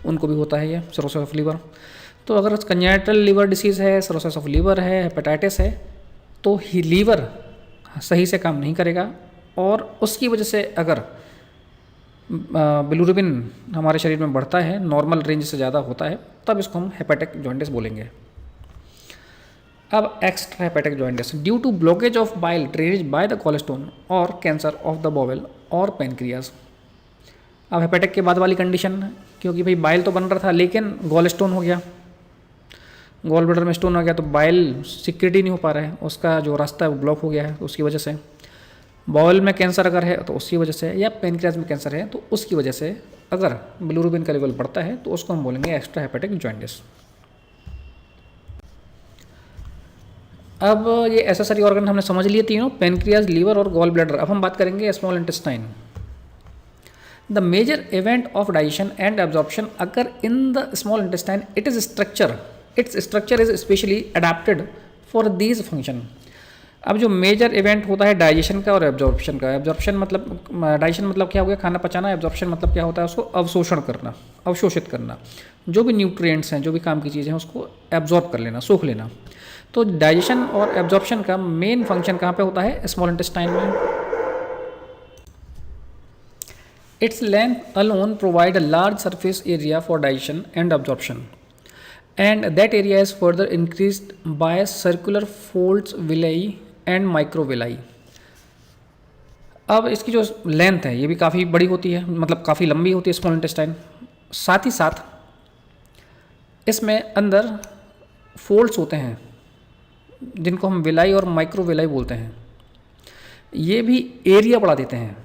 उनको भी होता है ये सिरोसिस ऑफ लीवर। तो अगर कंजेनिटल लीवर डिसीज़ है, सिरोसिस ऑफ लीवर है, हेपेटाइटिस है, तो ही लीवर सही से काम नहीं करेगा और उसकी वजह से अगर बिलिरुबिन हमारे शरीर में बढ़ता है, नॉर्मल रेंज से ज़्यादा होता है, तब इसको हम हेपेटिक जॉन्डिस बोलेंगे। अब extra hepatic jaundice due to blockage of bile drainage by the कोलेस्ट्रोन और कैंसर ऑफ द बॉवेल और पेनक्रियाज। अब हेपेटिक के बाद वाली कंडीशन, क्योंकि भाई बाइल तो बन रहा था लेकिन गॉल स्टोन हो गया, गॉल ब्लैडर में स्टोन हो गया, तो बाइल सिक्रेट ही नहीं हो पा रहा है, उसका जो रास्ता है वो ब्लॉक हो गया है, उसकी वजह से। बॉवल में कैंसर अगर है तो उसकी वजह से, या पेनक्रियाज में कैंसर है तो उसकी वजह से अगर बिलिरुबिन का लेवल बढ़ता है तो उसको हम बोलेंगे एक्स्ट्रा हेपेटिक जॉन्डिस। अब ये एसेसरी ऑर्गन हमने समझ लिए तीनों, पेनक्रियाज, लीवर और गॉल ब्लैडर। अब हम बात करेंगे small intestine. The major event of digestion and absorption अगर in the small intestine, its structure is specially adapted for these function. अब जो मेजर इवेंट होता है डाइजेशन का और एब्जॉर्प्शन का, एब्जॉर्प्शन मतलब, डाइजेशन मतलब क्या हो गया, खाना पचाना, एब्जॉर्प्शन मतलब क्या होता है, उसको अवशोषण करना, अवशोषित करना, जो भी न्यूट्रिएंट्स हैं, जो भी काम की चीज़ें हैं, उसको एब्जॉर्ब कर लेना, सोख लेना। तो डाइजेशन और एब्जॉर्प्शन का मेन फंक्शन कहाँ पे होता है, स्मॉल इंटेस्टाइन में। Its length alone provide a large surface area for digestion and absorption and that area is further increased by circular folds villi and microvilli। अब इसकी जो लेंथ है ये भी काफ़ी बड़ी होती है, मतलब काफ़ी लंबी होती है स्मॉल इंटेस्टाइन। साथ ही साथ इसमें अंदर फोल्ड्स होते हैं जिनको हम विलाई और माइक्रोविलाई बोलते हैं, ये भी एरिया बढ़ा देते हैं,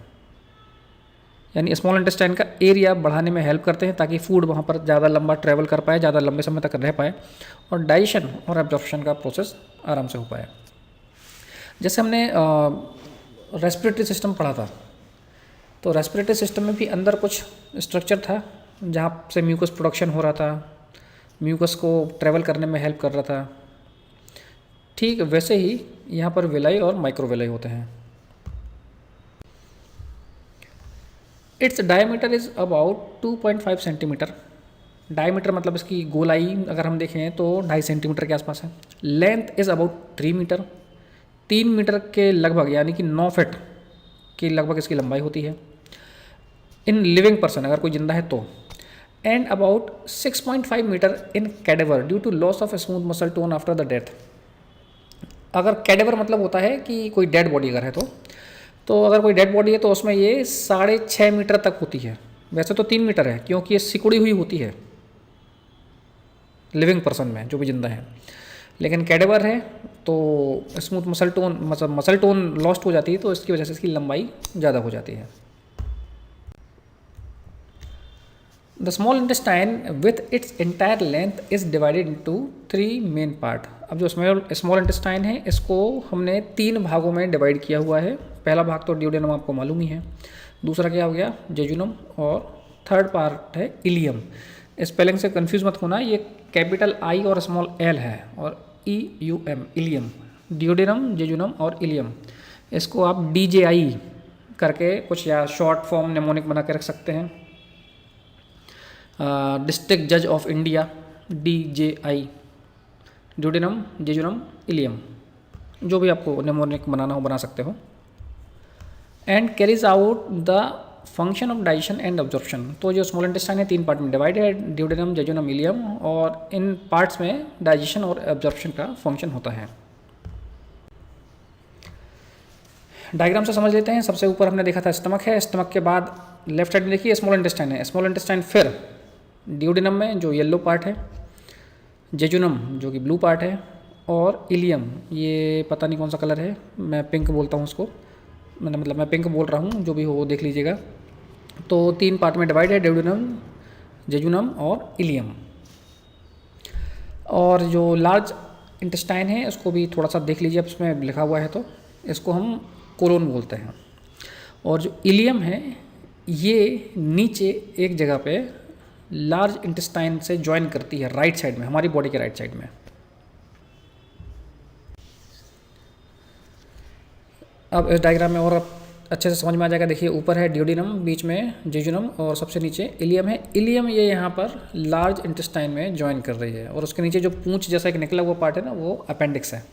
यानी स्मॉल इंटेस्टाइन का एरिया बढ़ाने में हेल्प करते हैं ताकि फूड वहाँ पर ज़्यादा लंबा ट्रैवल कर पाए, ज़्यादा लंबे समय तक रह पाए और डाइजेशन और एब्जॉर्प्शन का प्रोसेस आराम से हो पाए। जैसे हमने रेस्पिरेटरी सिस्टम पढ़ा था, तो रेस्पिरेटरी सिस्टम में भी अंदर कुछ स्ट्रक्चर था जहाँ से म्यूकस प्रोडक्शन हो रहा था, म्यूकस को ट्रैवल करने में हेल्प कर रहा था। ठीक वैसे ही यहाँ पर विलाई और माइक्रोविलाई होते हैं। Its diameter is about 2.5 centimetre. Diameter मतलब इसकी गोलाई अगर हम देखें तो 2.5 सेंटीमीटर के आसपास है। Length is about 3 metre, 3 metre के लगभग, यानी कि 9 फीट की लगभग इसकी लंबाई होती है इन लिविंग पर्सन, अगर कोई जिंदा है तो। And about 6.5 metre in cadaver due to loss of smooth muscle tone after the death. अगर कैडेवर मतलब होता है कि कोई डेड बॉडी अगर है तो अगर कोई डेड बॉडी है तो उसमें ये 6.5 मीटर तक होती है। वैसे तो 3 मीटर है क्योंकि ये सिकुड़ी हुई होती है लिविंग पर्सन में, जो भी जिंदा है, लेकिन कैडेवर है तो स्मूथ मसल टोन, मतलब मसल टोन लॉस्ट हो जाती है, तो इसकी वजह से इसकी लंबाई ज़्यादा हो जाती है। The small intestine with its entire length is divided into 3 main part. अब जो स्मॉल इंटेस्टाइन है इसको हमने 3 भागों में डिवाइड किया हुआ है। पहला भाग तो ड्यूडेनम आपको मालूम ही है, दूसरा क्या हो गया जेजुनम, और थर्ड पार्ट है इलियम। स्पेलिंग से कंफ्यूज मत होना, ये कैपिटल आई और स्मॉल एल है और EUM, इलियम। ड्यूडेनम, जेजुनम और इलियम, इसको आप DJI करके कुछ या शॉर्ट फॉर्म नेमोनिक बना के रख सकते हैं। डिस्ट्रिक्ट जज of India, DJI, duodenum, jejunum, ileum, जो भी आपको नेमोनिक बनाना हो बना सकते हो। And carries out the function of digestion and absorption. तो जो स्मॉल इंटेस्टाइन है 3 पार्ट में डिवाइड है, ड्यूडेनम, जेजुनम, इलियम, और इन पार्ट्स में डाइजेशन और एब्जॉर्प्शन का फंक्शन होता है। डायग्राम से समझ लेते हैं। सबसे ऊपर हमने देखा था स्टमक है, स्टमक के बाद लेफ्ट साइड में देखिए स्मॉल इंटेस्टाइन है। स्मॉल इंटेस्टाइन फिर ड्यूडेनम में जो येलो पार्ट है, जेजुनम जो कि ब्लू पार्ट है, और इलियम ये पता नहीं कौन सा कलर है, मैं पिंक बोलता हूँ उसको, मतलब मैं पिंक बोल रहा हूँ, जो भी हो वो देख लीजिएगा। तो 3 पार्ट में डिवाइड है, ड्यूडेनम, जेजुनम और इलियम। और जो लार्ज इंटेस्टाइन है उसको भी थोड़ा सा देख लीजिए, अब इसमें लिखा हुआ है, तो इसको हम कोलोन बोलते हैं। और जो इलियम है ये नीचे एक जगह पे लार्ज इंटेस्टाइन से ज्वाइन करती है, राइट साइड में, हमारी बॉडी के राइट साइड में। अब इस डायग्राम में और अच्छे से समझ में आ जाएगा। देखिए ऊपर है ड्यूडेनम, बीच में जेजुनम और सबसे नीचे इलियम है। इलियम ये यहाँ पर लार्ज इंटेस्टाइन में ज्वाइन कर रही है, और उसके नीचे जो पूंछ जैसा एक निकला हुआ पार्ट है ना, वो अपेंडिक्स है।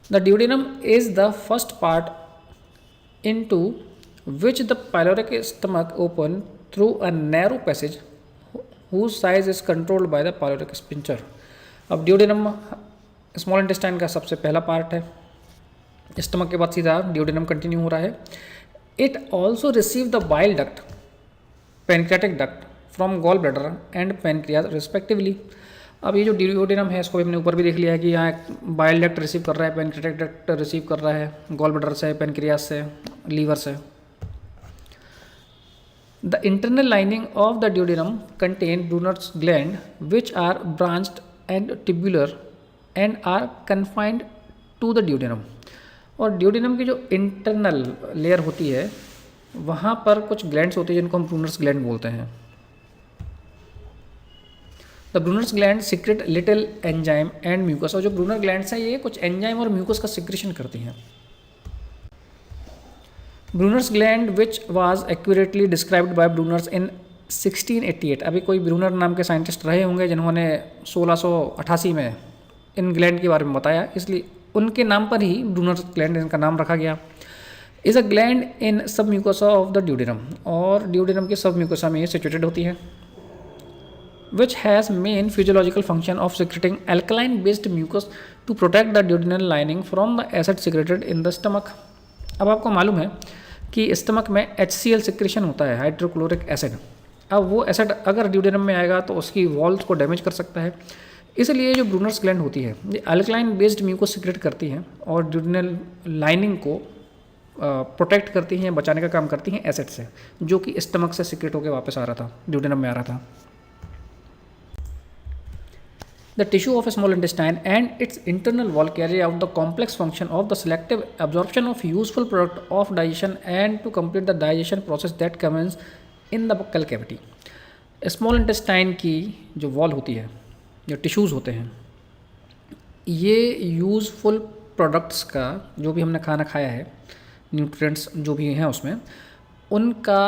The duodenum is the first part into which the pyloric stomach open through a narrow passage whose size is controlled by the pyloric sphincter। अब ड्यूडेनम स्मॉल इंटेस्टाइन का सबसे पहला पार्ट है, स्टमक के बाद सीधा ड्यूडेनम कंटिन्यू हो रहा है। It also receive the bile duct, pancreatic duct from gall bladder and pancreas respectively. अब ये जो ड्यूडेनम है इसको हमने ऊपर भी देख लिया है कि यहाँ बाइल डक्ट रिसीव कर रहा है, पैनक्रियाटिक डक्ट रिसीव कर रहा है, गॉल ब्लैडर से, पैनक्रियाज से, लीवर से। The internal lining of the duodenum contain Brunner's gland which are branched and tubular and are confined to the duodenum। और duodenum की जो इंटरनल लेयर होती है वहाँ पर कुछ ग्लैंड्स होते हैं जिनको हम ब्रूनर्स ग्लैंड बोलते हैं। The Brunner's gland secrete little enzyme and mucus. और जो ब्रूनर ग्लैंड्स हैं ये कुछ एंजाइम और म्यूकस का सिक्रेशन करती हैं। Brunner's gland which was accurately described by Brunner's in 1688। अभी कोई ब्रूनर नाम के साइंटिस्ट रहे होंगे जिन्होंने 1688 में इन ग्लैंड के बारे में बताया, इसलिए उनके नाम पर ही ब्रूनर्स ग्लैंड इनका नाम रखा गया। Is a gland in sub mucosa of the duodenum. और ड्यूडेनम की सब म्यूकोसा में ये सिचुएटेड होती है। Which has main physiological function of secreting alkaline based mucus to protect the duodenal lining from the acid secreted in the stomach. अब आपको मालूम है कि स्टमक में HCl सिक्रेशन होता है, हाइड्रोक्लोरिक एसिड। अब वो एसिड अगर ड्यूडेनम में आएगा तो उसकी वॉल्स को डैमेज कर सकता है, इसलिए जो ब्रूनर्स ग्लैंड होती है ये अल्कलाइन बेस्ड म्यूकस सिक्रेट करती हैं और ड्यूडेनल लाइनिंग को प्रोटेक्ट करती हैं, बचाने का काम करती हैं एसिड से, जो कि स्टमक से सिक्रेट होकर वापस आ रहा था, ड्यूडेनम में आ रहा था। The tissue of a small intestine and its internal wall carry out the complex function of the selective absorption of useful product of digestion and to complete the digestion process that commences in the buccal cavity। Small intestine की जो वॉल होती है, जो टिश्यूज़ होते हैं, ये यूज़फुल प्रोडक्ट्स का, जो भी हमने खाना खाया है, न्यूट्रिएंट्स जो भी हैं उसमें, उनका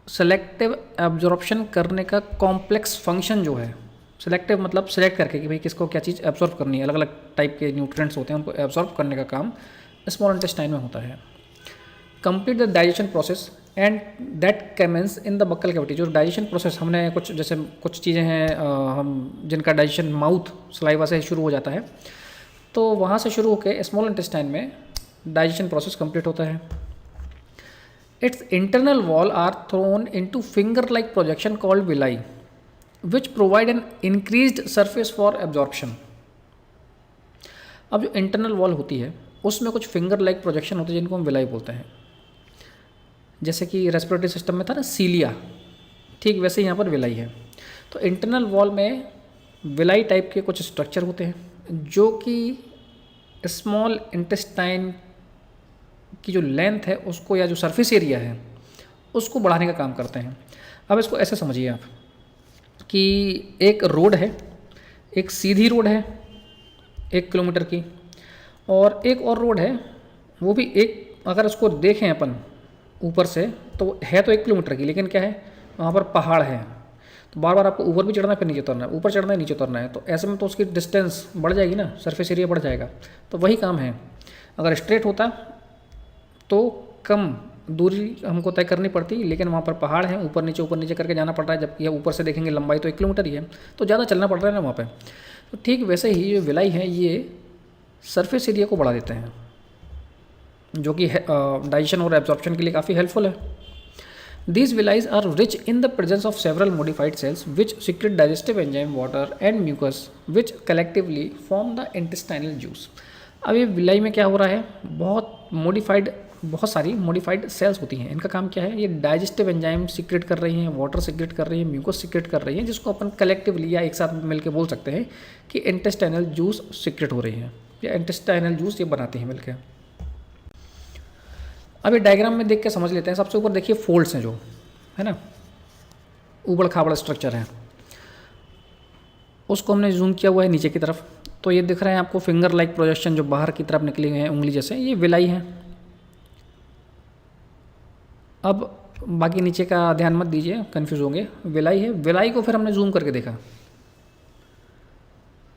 सेलेक्टिव एब्जॉर्प्शन करने का कॉम्प्लेक्स फंक्शन जो है, सेलेक्टिव मतलब सेलेक्ट करके कि भाई किसको क्या चीज़ एब्जॉर्ब करनी है, अलग अलग टाइप के न्यूट्रिएंट्स होते हैं, उनको एब्जॉर्ब करने का काम स्मॉल इंटेस्टाइन में होता है। Complete the digestion process and that commence in the buccal cavity. जो डाइजेशन प्रोसेस हमने कुछ, जैसे कुछ चीज़ें हैं हम जिनका डाइजेशन माउथ सलाइवा से शुरू हो जाता है, तो वहाँ से शुरू होकर स्मॉल इंटेस्टाइन में डाइजेशन प्रोसेस कंप्लीट होता है। Its internal wall are thrown into finger like projection called villi which provide an increased surface for absorption। अब जो इंटरनल वॉल होती है उसमें कुछ फिंगर लाइक प्रोजेक्शन होते हैं जिनको हम विलाई बोलते हैं। जैसे कि रेस्पिरेटरी सिस्टम में था ना सीलिया, ठीक वैसे यहाँ पर विलाई है। तो इंटरनल वॉल में विलाई टाइप के कुछ स्ट्रक्चर होते हैं जो कि स्मॉल इंटेस्टाइन की जो लेंथ है उसको, या जो सरफेस एरिया है उसको बढ़ाने का काम करते हैं। अब इसको ऐसे समझिए आप कि एक रोड है, एक सीधी रोड है 1 किलोमीटर की, और एक और रोड है वो भी एक, अगर उसको देखें अपन ऊपर से तो है तो 1 किलोमीटर की, लेकिन क्या है वहाँ पर पहाड़ है, तो बार बार आपको ऊपर भी चढ़ना है फिर नीचे उतरना है, ऊपर चढ़ना है नीचे उतरना है, तो ऐसे में तो उसकी डिस्टेंस बढ़ जाएगी ना, सरफेस एरिया बढ़ जाएगा। तो वही काम है, अगर स्ट्रेट होता तो कम दूरी हमको तय करनी पड़ती, लेकिन वहाँ पर पहाड़ है, ऊपर नीचे करके जाना पड़ रहा है, जबकि ऊपर से देखेंगे लंबाई तो 1 किलोमीटर ही है, तो ज़्यादा चलना पड़ रहा है ना वहाँ पे। तो ठीक वैसे ही जो विलाई है ये सरफेस एरिया को बढ़ा देते हैं, जो कि डाइजेशन और एब्जॉर्प्शन के लिए काफ़ी हेल्पफुल है। These villi are rich in the presence of several modified cells which secrete digestive enzyme, water and mucus which collectively form the intestinal juice. अब ये विलाई में क्या हो रहा है, बहुत सारी मॉडिफाइड सेल्स होती हैं. इनका काम क्या है, ये डाइजेस्टिव एंजाइम सीक्रेट कर रही हैं, वाटर सीक्रेट कर रही हैं, म्यूकस सीक्रेट कर रही हैं, जिसको अपन कलेक्टिवली या एक साथ मिलकर बोल सकते हैं कि इंटेस्टाइनल जूस सीक्रेट हो रही हैं या इंटेस्टाइनल जूस ये बनाती हैं मिलकर. अब ये डायग्राम में देख के समझ लेते हैं. सबसे ऊपर देखिए फोल्ड्स हैं जो है ना, ऊबड़ खाबड़ स्ट्रक्चर है, उसको हमने जूम किया हुआ है नीचे की तरफ. तो ये दिख रहा है आपको फिंगर लाइक प्रोजेक्शन जो बाहर की तरफ निकली हुई है उंगली जैसे, ये विलाई है. अब बाकी नीचे का ध्यान मत दीजिए, कन्फ्यूज होंगे. विलाई है, विलाई को फिर हमने जूम करके देखा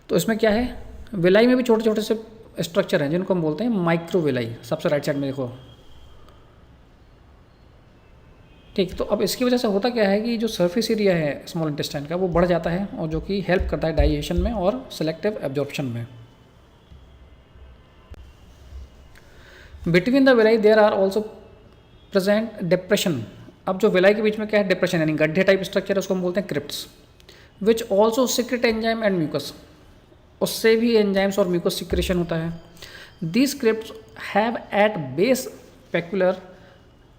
तो इसमें क्या है, विलाई में भी छोटे छोटे से स्ट्रक्चर हैं जिनको हम बोलते हैं माइक्रोविलाई. सबसे राइट साइड में देखो, ठीक. तो अब इसकी वजह से होता क्या है कि जो सरफेस एरिया है स्मॉल इंटेस्टाइन का वो बढ़ जाता है और जो कि हेल्प करता है डाइजेशन में और सेलेक्टिव एब्जॉर्प्शन में. Between the villi there are also present depression. अब जो विलाई के बीच में क्या है, डिप्रेशन यानी गड्ढे टाइप स्ट्रक्चर है, उसको हम बोलते हैं crypts, which also secrete enzyme and mucus. उससे भी एंजाइम्स और म्यूकस सिक्रेशन होता है. These crypts have at base peculiar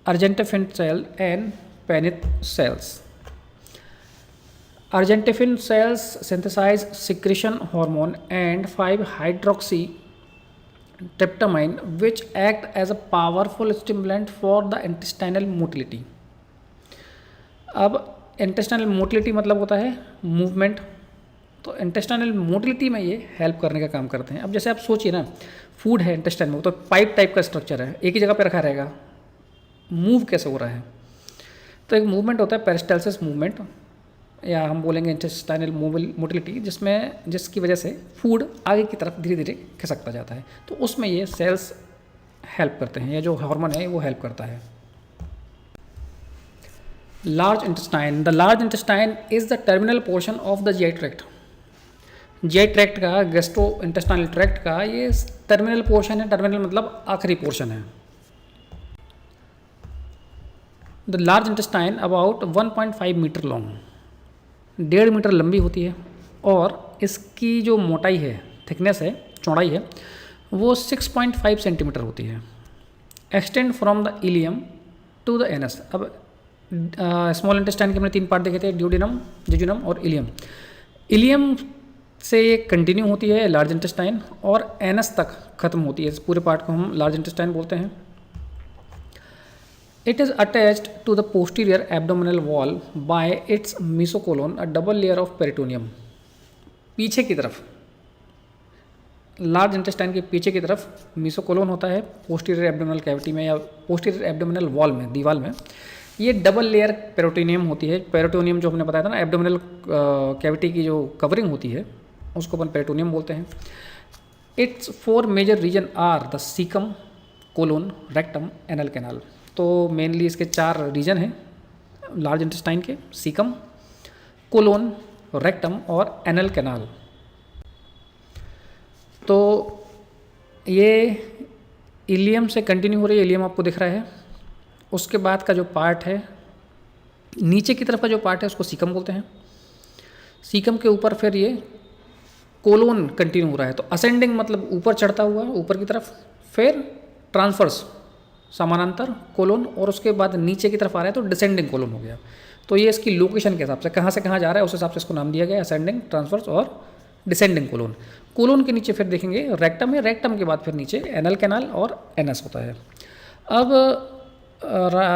Argentophin cell and Paneth cells. Argentophin cells synthesize secretion hormone and 5-hydroxytryptamine which act as a powerful stimulant for the intestinal motility. अब intestinal motility मतलब होता है मूवमेंट, तो इंटेस्टाइनल मोटिलिटी में ये हेल्प करने का काम करते हैं. अब जैसे आप सोचिए ना, फूड है इंटेस्टाइन में, तो पाइप टाइप का स्ट्रक्चर है, एक ही जगह पे रखा रहेगा, मूव कैसे हो रहा है. तो एक मूवमेंट होता है पेरिस्टालसिस मूवमेंट, या हम बोलेंगे इंटेस्टाइनल मोटिलिटी, जिसकी वजह से फूड आगे की तरफ धीरे धीरे खिसकता जाता है. तो उसमें ये सेल्स हेल्प करते हैं, या जो हार्मोन है वो हेल्प करता है. Large intestine. The large intestine is the terminal portion of the GI tract. GI tract का, गैस्ट्रो इंटेस्टाइनल ट्रैक्ट का ये टर्मिनल पोर्शन है. टर्मिनल मतलब आखिरी पोर्शन है. The large intestine about 1.5 meter long, 1.5 meter लंबी होती है, और इसकी जो मोटाई है, थिकनेस है, चौड़ाई है, वो 6.5 सेंटीमीटर होती है. Extend from the ileum to the anus. अब स्मॉल इंटेस्टाइन के हमने 3 पार्ट देखे थे, ड्यूडेनम, जेजुनम और इलियम. इलियम से ये कंटिन्यू होती है लार्ज इंटेस्टाइन और एनस तक खत्म होती है. इस पूरे पार्ट को हम लार्ज इंटेस्टाइन बोलते हैं. It is attached to the posterior abdominal wall by its mesocolon, a double layer of peritoneum. पीछे की तरफ, लार्ज इंटेस्टाइन के पीछे की तरफ मीसोकोलोन होता है पोस्टीरियर एब्डोमिनल कैविटी में या पोस्टीरियर एब्डोमिनल वॉल में, दीवार में. ये डबल लेयर पेरिटोनियम होती है. पेरिटोनियम जो हमने बताया था ना, एब्डोमिनल कैविटी की जो कवरिंग होती है उसको अपन पेरिटोनियम बोलते हैं. Its 4 major region are the caecum, colon, rectum, anal canal. तो मेनली इसके 4 रीजन हैं लार्ज इंटेस्टाइन के, सीकम, कोलोन, रेक्टम और एनल कैनाल. तो ये इलियम से कंटिन्यू हो रही है, इलियम आपको दिख रहा है. उसके बाद का जो पार्ट है, नीचे की तरफ का जो पार्ट है उसको सीकम बोलते हैं. सीकम के ऊपर फिर ये कोलोन कंटिन्यू हो रहा है. तो असेंडिंग मतलब ऊपर चढ़ता हुआ ऊपर की तरफ, फिर ट्रांसफर्स समानांतर कोलोन, और उसके बाद नीचे की तरफ आ रहा है तो डिसेंडिंग कोलोन हो गया. तो ये इसकी लोकेशन के हिसाब से कहाँ जा रहा है उस हिसाब से इसको नाम दिया गया, असेंडिंग, ट्रांसफर्स और डिसेंडिंग कोलोन. कोलोन के नीचे फिर देखेंगे रेक्टम है, रेक्टम के बाद फिर नीचे एनल कैनाल और एनस होता है. अब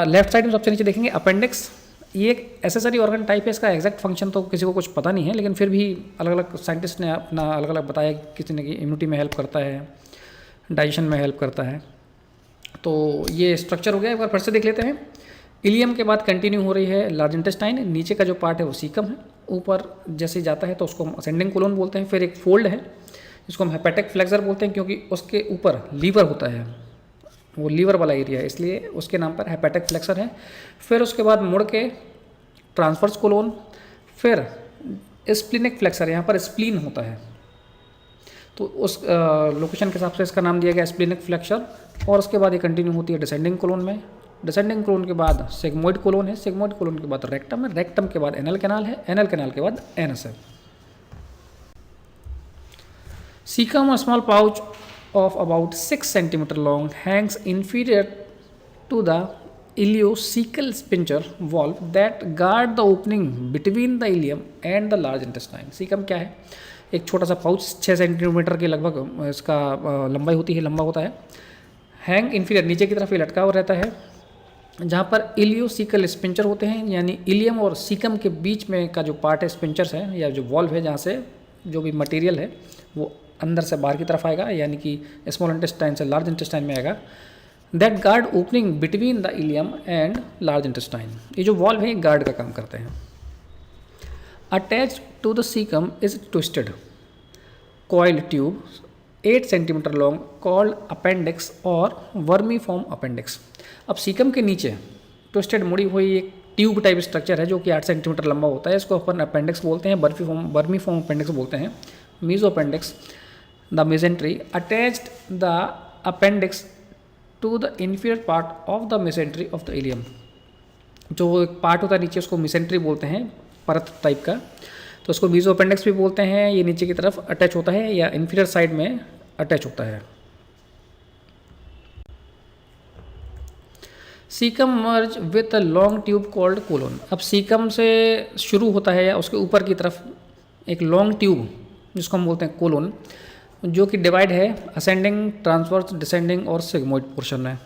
लेफ्ट साइड में सबसे नीचे देखेंगे अपेंडिक्स. ये एक एसेसरी ऑर्गन टाइप है. इसका एग्जैक्ट फंक्शन तो किसी को कुछ पता नहीं है, लेकिन फिर भी अलग अलग साइंटिस्ट ने अपना अलग अलग बताया. किसी ने कि इम्यूनिटी में हेल्प करता है, डाइजेशन में हेल्प करता है. तो ये स्ट्रक्चर हो गया. एक बार फिर से देख लेते हैं. इलियम के बाद कंटिन्यू हो रही है लार्ज इंटेस्टाइन. नीचे का जो पार्ट है वो सीकम है. ऊपर जैसे जाता है तो उसको हम असेंडिंग कोलोन बोलते हैं. फिर एक फोल्ड है जिसको हम हेपेटिक फ्लेक्सर बोलते हैं, क्योंकि उसके ऊपर लीवर होता है, वो लीवर वाला एरिया है, इसलिए उसके नाम पर हेपेटिक फ्लेक्सर है. फिर उसके बाद मुड़ के ट्रांसफर्स कोलोन, फिर स्प्लिनिक फ्लेक्सर, यहाँ पर स्प्लीन होता है तो उस लोकेशन के हिसाब से इसका नाम दिया गया स्प्लिनिक फ्लेक्सर. और उसके बाद ये कंटिन्यू होती है डिसेंडिंग कोलोन में, डिसेंडिंग कोलोन के बाद सिग्मोइड कोलोन है, सिग्मोइड कोलोन के बाद रेक्टम है, रेक्टम के बाद एनल कैनाल है, एनल कैनाल के बाद एनस है। Caecum a small pouch of about 6 centimeter long hangs inferior to the ileocecal sphincter valve that guard the opening between the ileum and the large intestine। Caecum क्या है? एक छोटा सा पाउच 6 सेंटीमीटर के लगभग इसका लंबाई होती है, लंबा होता है। हैंग इन्फीरियर नीचे की तरफ ये लटका हुआ रहता है, जहाँ पर इलियोसिकल स्पिंचर होते हैं, यानी इलियम और सीकम के बीच में का जो पार्ट है स्पिंचर्स है या जो वॉल्व है, जहाँ से जो भी मटेरियल है वो अंदर से बाहर की तरफ आएगा, यानी कि स्मॉल इंटेस्टाइन से लार्ज इंटेस्टाइन में आएगा। That guard opening between the ileum and large intestine, ये जो वॉल्व है गार्ड का काम करते हैं। Attached to the caecum is twisted coiled tube 8 centimeter long called appendix और वर्मीफॉर्म अपेंडिक्स। अब सीकम के नीचे ट्विस्टेड मुड़ी हुई एक ट्यूब टाइप स्ट्रक्चर है जो कि 8 सेंटीमीटर लंबा होता है, इसको अपन अपेंडिक्स बोलते हैं, वर्मीफॉर्म अपेंडिक्स बोलते हैं, meso appendix. The mesentery attached the appendix to the inferior part of the mesentery of the ileum। जो एक पार्ट होता है नीचे उसको mesentery बोलते हैं, परत टाइप का, तो उसको मीजो अपेंडिक्स भी बोलते हैं। ये नीचे की तरफ अटैच होता है या inferior साइड में अटैच होता है। Caecum merge with a long tube called colon. अब सीकम से शुरू होता है या उसके ऊपर की तरफ एक लॉन्ग ट्यूब जिसको हम बोलते हैं कोलोन, जो कि डिवाइड है असेंडिंग, ट्रांसवर्स, डिसेंडिंग और सिग्मोइड पोर्शन में।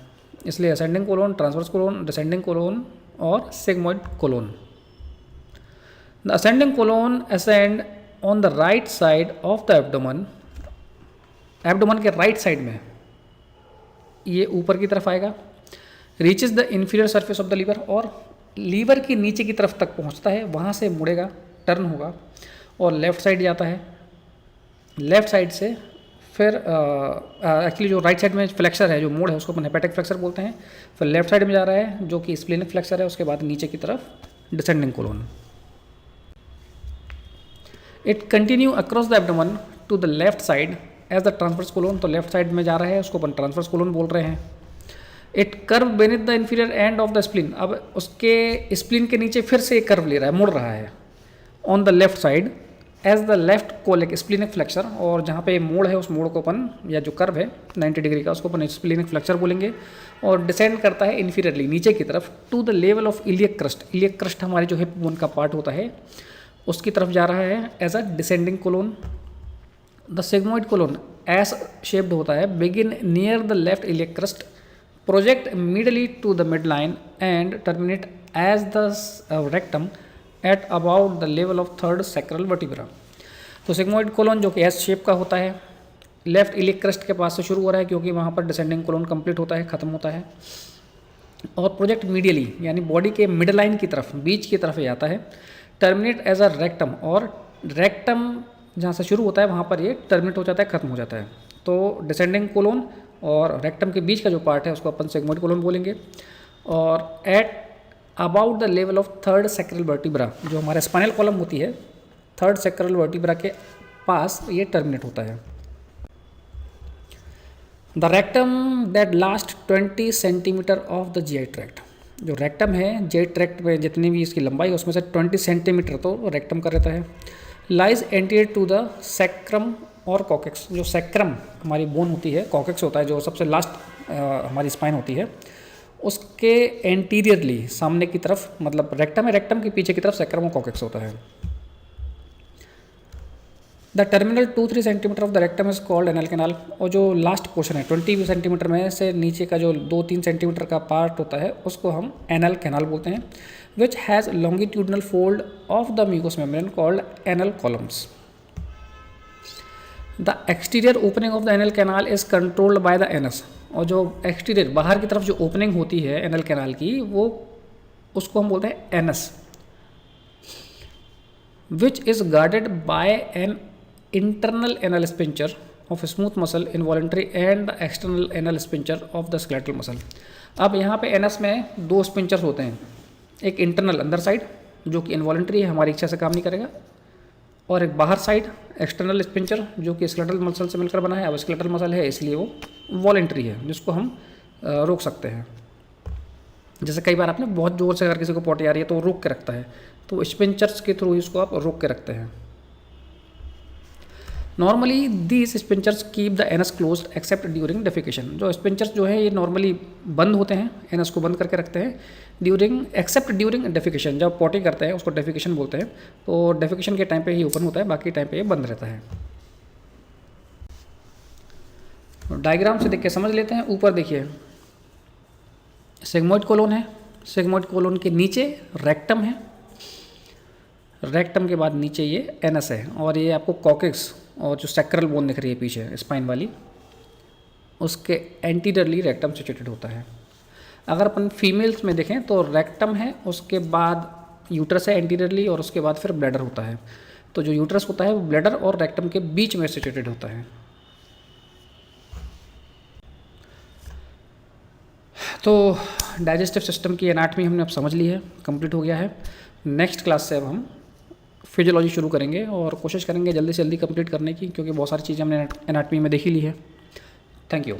इसलिए ascending colon, transverse colon, descending colon और sigmoid colon. The ascending colon ascend on the right side of the abdomen, abdomen के राइट साइड में ये ऊपर की तरफ आएगा। Reaches the inferior surface of the liver, और लीवर की नीचे की तरफ तक पहुंचता है, वहाँ से मुड़ेगा, टर्न होगा और लेफ्ट साइड जाता है। लेफ्ट साइड से फिर एक्चुअली जो राइट साइड में फ्लेक्सर है, जो मोड़ है, उसको अपन हेपेटिक फ्लेक्सर बोलते हैं। फिर लेफ्ट साइड में जा रहा है जो कि स्प्लेनिक फ्लेक्सर है, उसके बाद नीचे की तरफ descending colon. It continue across the abdomen to the left side as the transverse colon, तो लेफ्ट साइड में जा रहा है, उसको अपन ट्रांसवर्स कोलोन बोल रहे हैं। It curve beneath the inferior end of the spleen, अब उसके स्प्लीन के नीचे फिर से एक कर्व ले रहा है, मुड़ रहा है on the left side as the left colic splenic flexure, और जहाँ पे मोड़ है उस मोड़ को अपन या जो कर्व है 90 डिग्री का उसको अपन स्प्लीनिक फ्लेक्सर बोलेंगे। और डिसेंड करता है इन्फीरियरली नीचे की तरफ to the level of iliac crest, iliac crest हमारी जो हिप बोन का पार्ट होता है उसकी तरफ जा रहा है as a descending colon. The sigmoid colon S shaped होता है, begin near the left iliac crest, project medially to the mid line and terminate as the rectum at about the level of third sacral vertebra. तो सिग्मोइड कोलोन जो कि एस शेप का होता है, लेफ्ट इलियक क्रस्ट के पास से शुरू हो रहा है क्योंकि वहाँ पर डिसेंडिंग कोलोन कंप्लीट होता है, खत्म होता है, और प्रोजेक्ट मीडियली यानी बॉडी के मिड लाइन की तरफ, बीच की तरफ जाता है। टर्मिनेट एज अ रेक्टम, और रेक्टम जहाँ से शुरू होता है वहाँ पर ये टर्मिनेट हो जाता है, खत्म हो जाता है। तो डिसेंडिंग कोलोन और रेक्टम के बीच का जो पार्ट है उसको अपन सिग्मोइड कोलोन बोलेंगे। और eight about the level of third sacral vertebra, जो हमारा स्पाइनल कॉलम होती है, थर्ड सैक्रल वर्टिब्रा के पास ये टर्मिनेट होता है। The rectum that last 20 centimetre of the GI tract, जो रेक्टम है जीआई ट्रैक्ट में जितनी भी इसकी लंबाई है उसमें से 20 सेंटीमीटर तो रेक्टम का रहता है। Lies anterior to the sacrum और कॉकेक्स, जो सैक्रम हमारी बोन होती है, कॉकेक्स होता है जो सबसे लास्ट हमारी स्पाइन होती है, उसके एंटीरियरली सामने की तरफ, मतलब रेक्टम है, रेक्टम के पीछे की तरफ सैक्रम और कॉकेक्स होता है। The terminal 2-3 centimetre of the rectum is called anal canal, और जो लास्ट पोर्शन है 20 सेंटीमीटर में से नीचे का जो 2-3 सेंटीमीटर का पार्ट होता है उसको हम एनल कैनाल बोलते हैं। Which has longitudinal fold of the mucus membrane called anal columns. The exterior opening of the anal canal is controlled by the anus, और जो एक्सटीरियर बाहर की तरफ जो ओपनिंग होती है एनल कैनाल की, वो उसको हम बोलते हैं anus. Which is guarded by an internal anal sphincter of smooth muscle involuntary and the external anal sphincter of the skeletal muscle. अब यहाँ पे एनस में 2 स्पिंचर्स होते हैं, एक इंटरनल अंदर साइड जो कि इनवॉलेंट्री है, हमारी इच्छा से काम नहीं करेगा, और एक बाहर साइड एक्सटर्नल स्पिंचर जो कि स्केलेटल मसल से मिलकर बना है। अब स्केलेटल मसल है इसलिए वो वॉलेंट्री है, जिसको हम रोक सकते हैं। जैसे कई बार आपने बहुत ज़ोर से अगर किसी को पॉटी आ रही है तो वो रोक के रखता है, तो स्पिंचर्स के थ्रू इसको आप रोक के रखते हैं। Normally these स्पिंचर्स keep the anus close accept during defecation. जो स्पिंचर्स जो है ये नॉर्मली बंद होते हैं, एनस को बंद करके रखते हैं ड्यूरिंग एक्सेप्ट ड्यूरिंग डेफिकेशन। जब पॉटी करते हैं उसको डेफिकेशन बोलते हैं, तो डेफिकेशन के टाइम पे ही ओपन होता है, बाकी टाइम पे ये बंद रहता है। डायग्राम से देख के समझ लेते हैं। ऊपर देखिए सिग्मोइड कोलोन है, सिग्मोइड कोलोन के नीचे रेक्टम है, रेक्टम के बाद नीचे ये एनस है, और ये आपको कॉकेक्स और जो सैक्रल बोन दिख रही है पीछे स्पाइन वाली, उसके एंटीरियरली रेक्टम सिचुएटेड होता है। अगर अपन फीमेल्स में देखें तो रेक्टम है, उसके बाद यूट्रस है एंटीरियरली, और उसके बाद फिर ब्लैडर होता है। तो जो यूट्रस होता है वो ब्लैडर और रेक्टम के बीच में सिचुएटेड होता है। तो डाइजेस्टिव सिस्टम की एनाटमी हमने अब समझ ली है, कंप्लीट हो गया है। नेक्स्ट क्लास से अब हम फिजियोलॉजी शुरू करेंगे और कोशिश करेंगे जल्दी से जल्दी कंप्लीट करने की, क्योंकि बहुत सारी चीज़ें हमने एनाटमी में देख ही ली है। Thank you.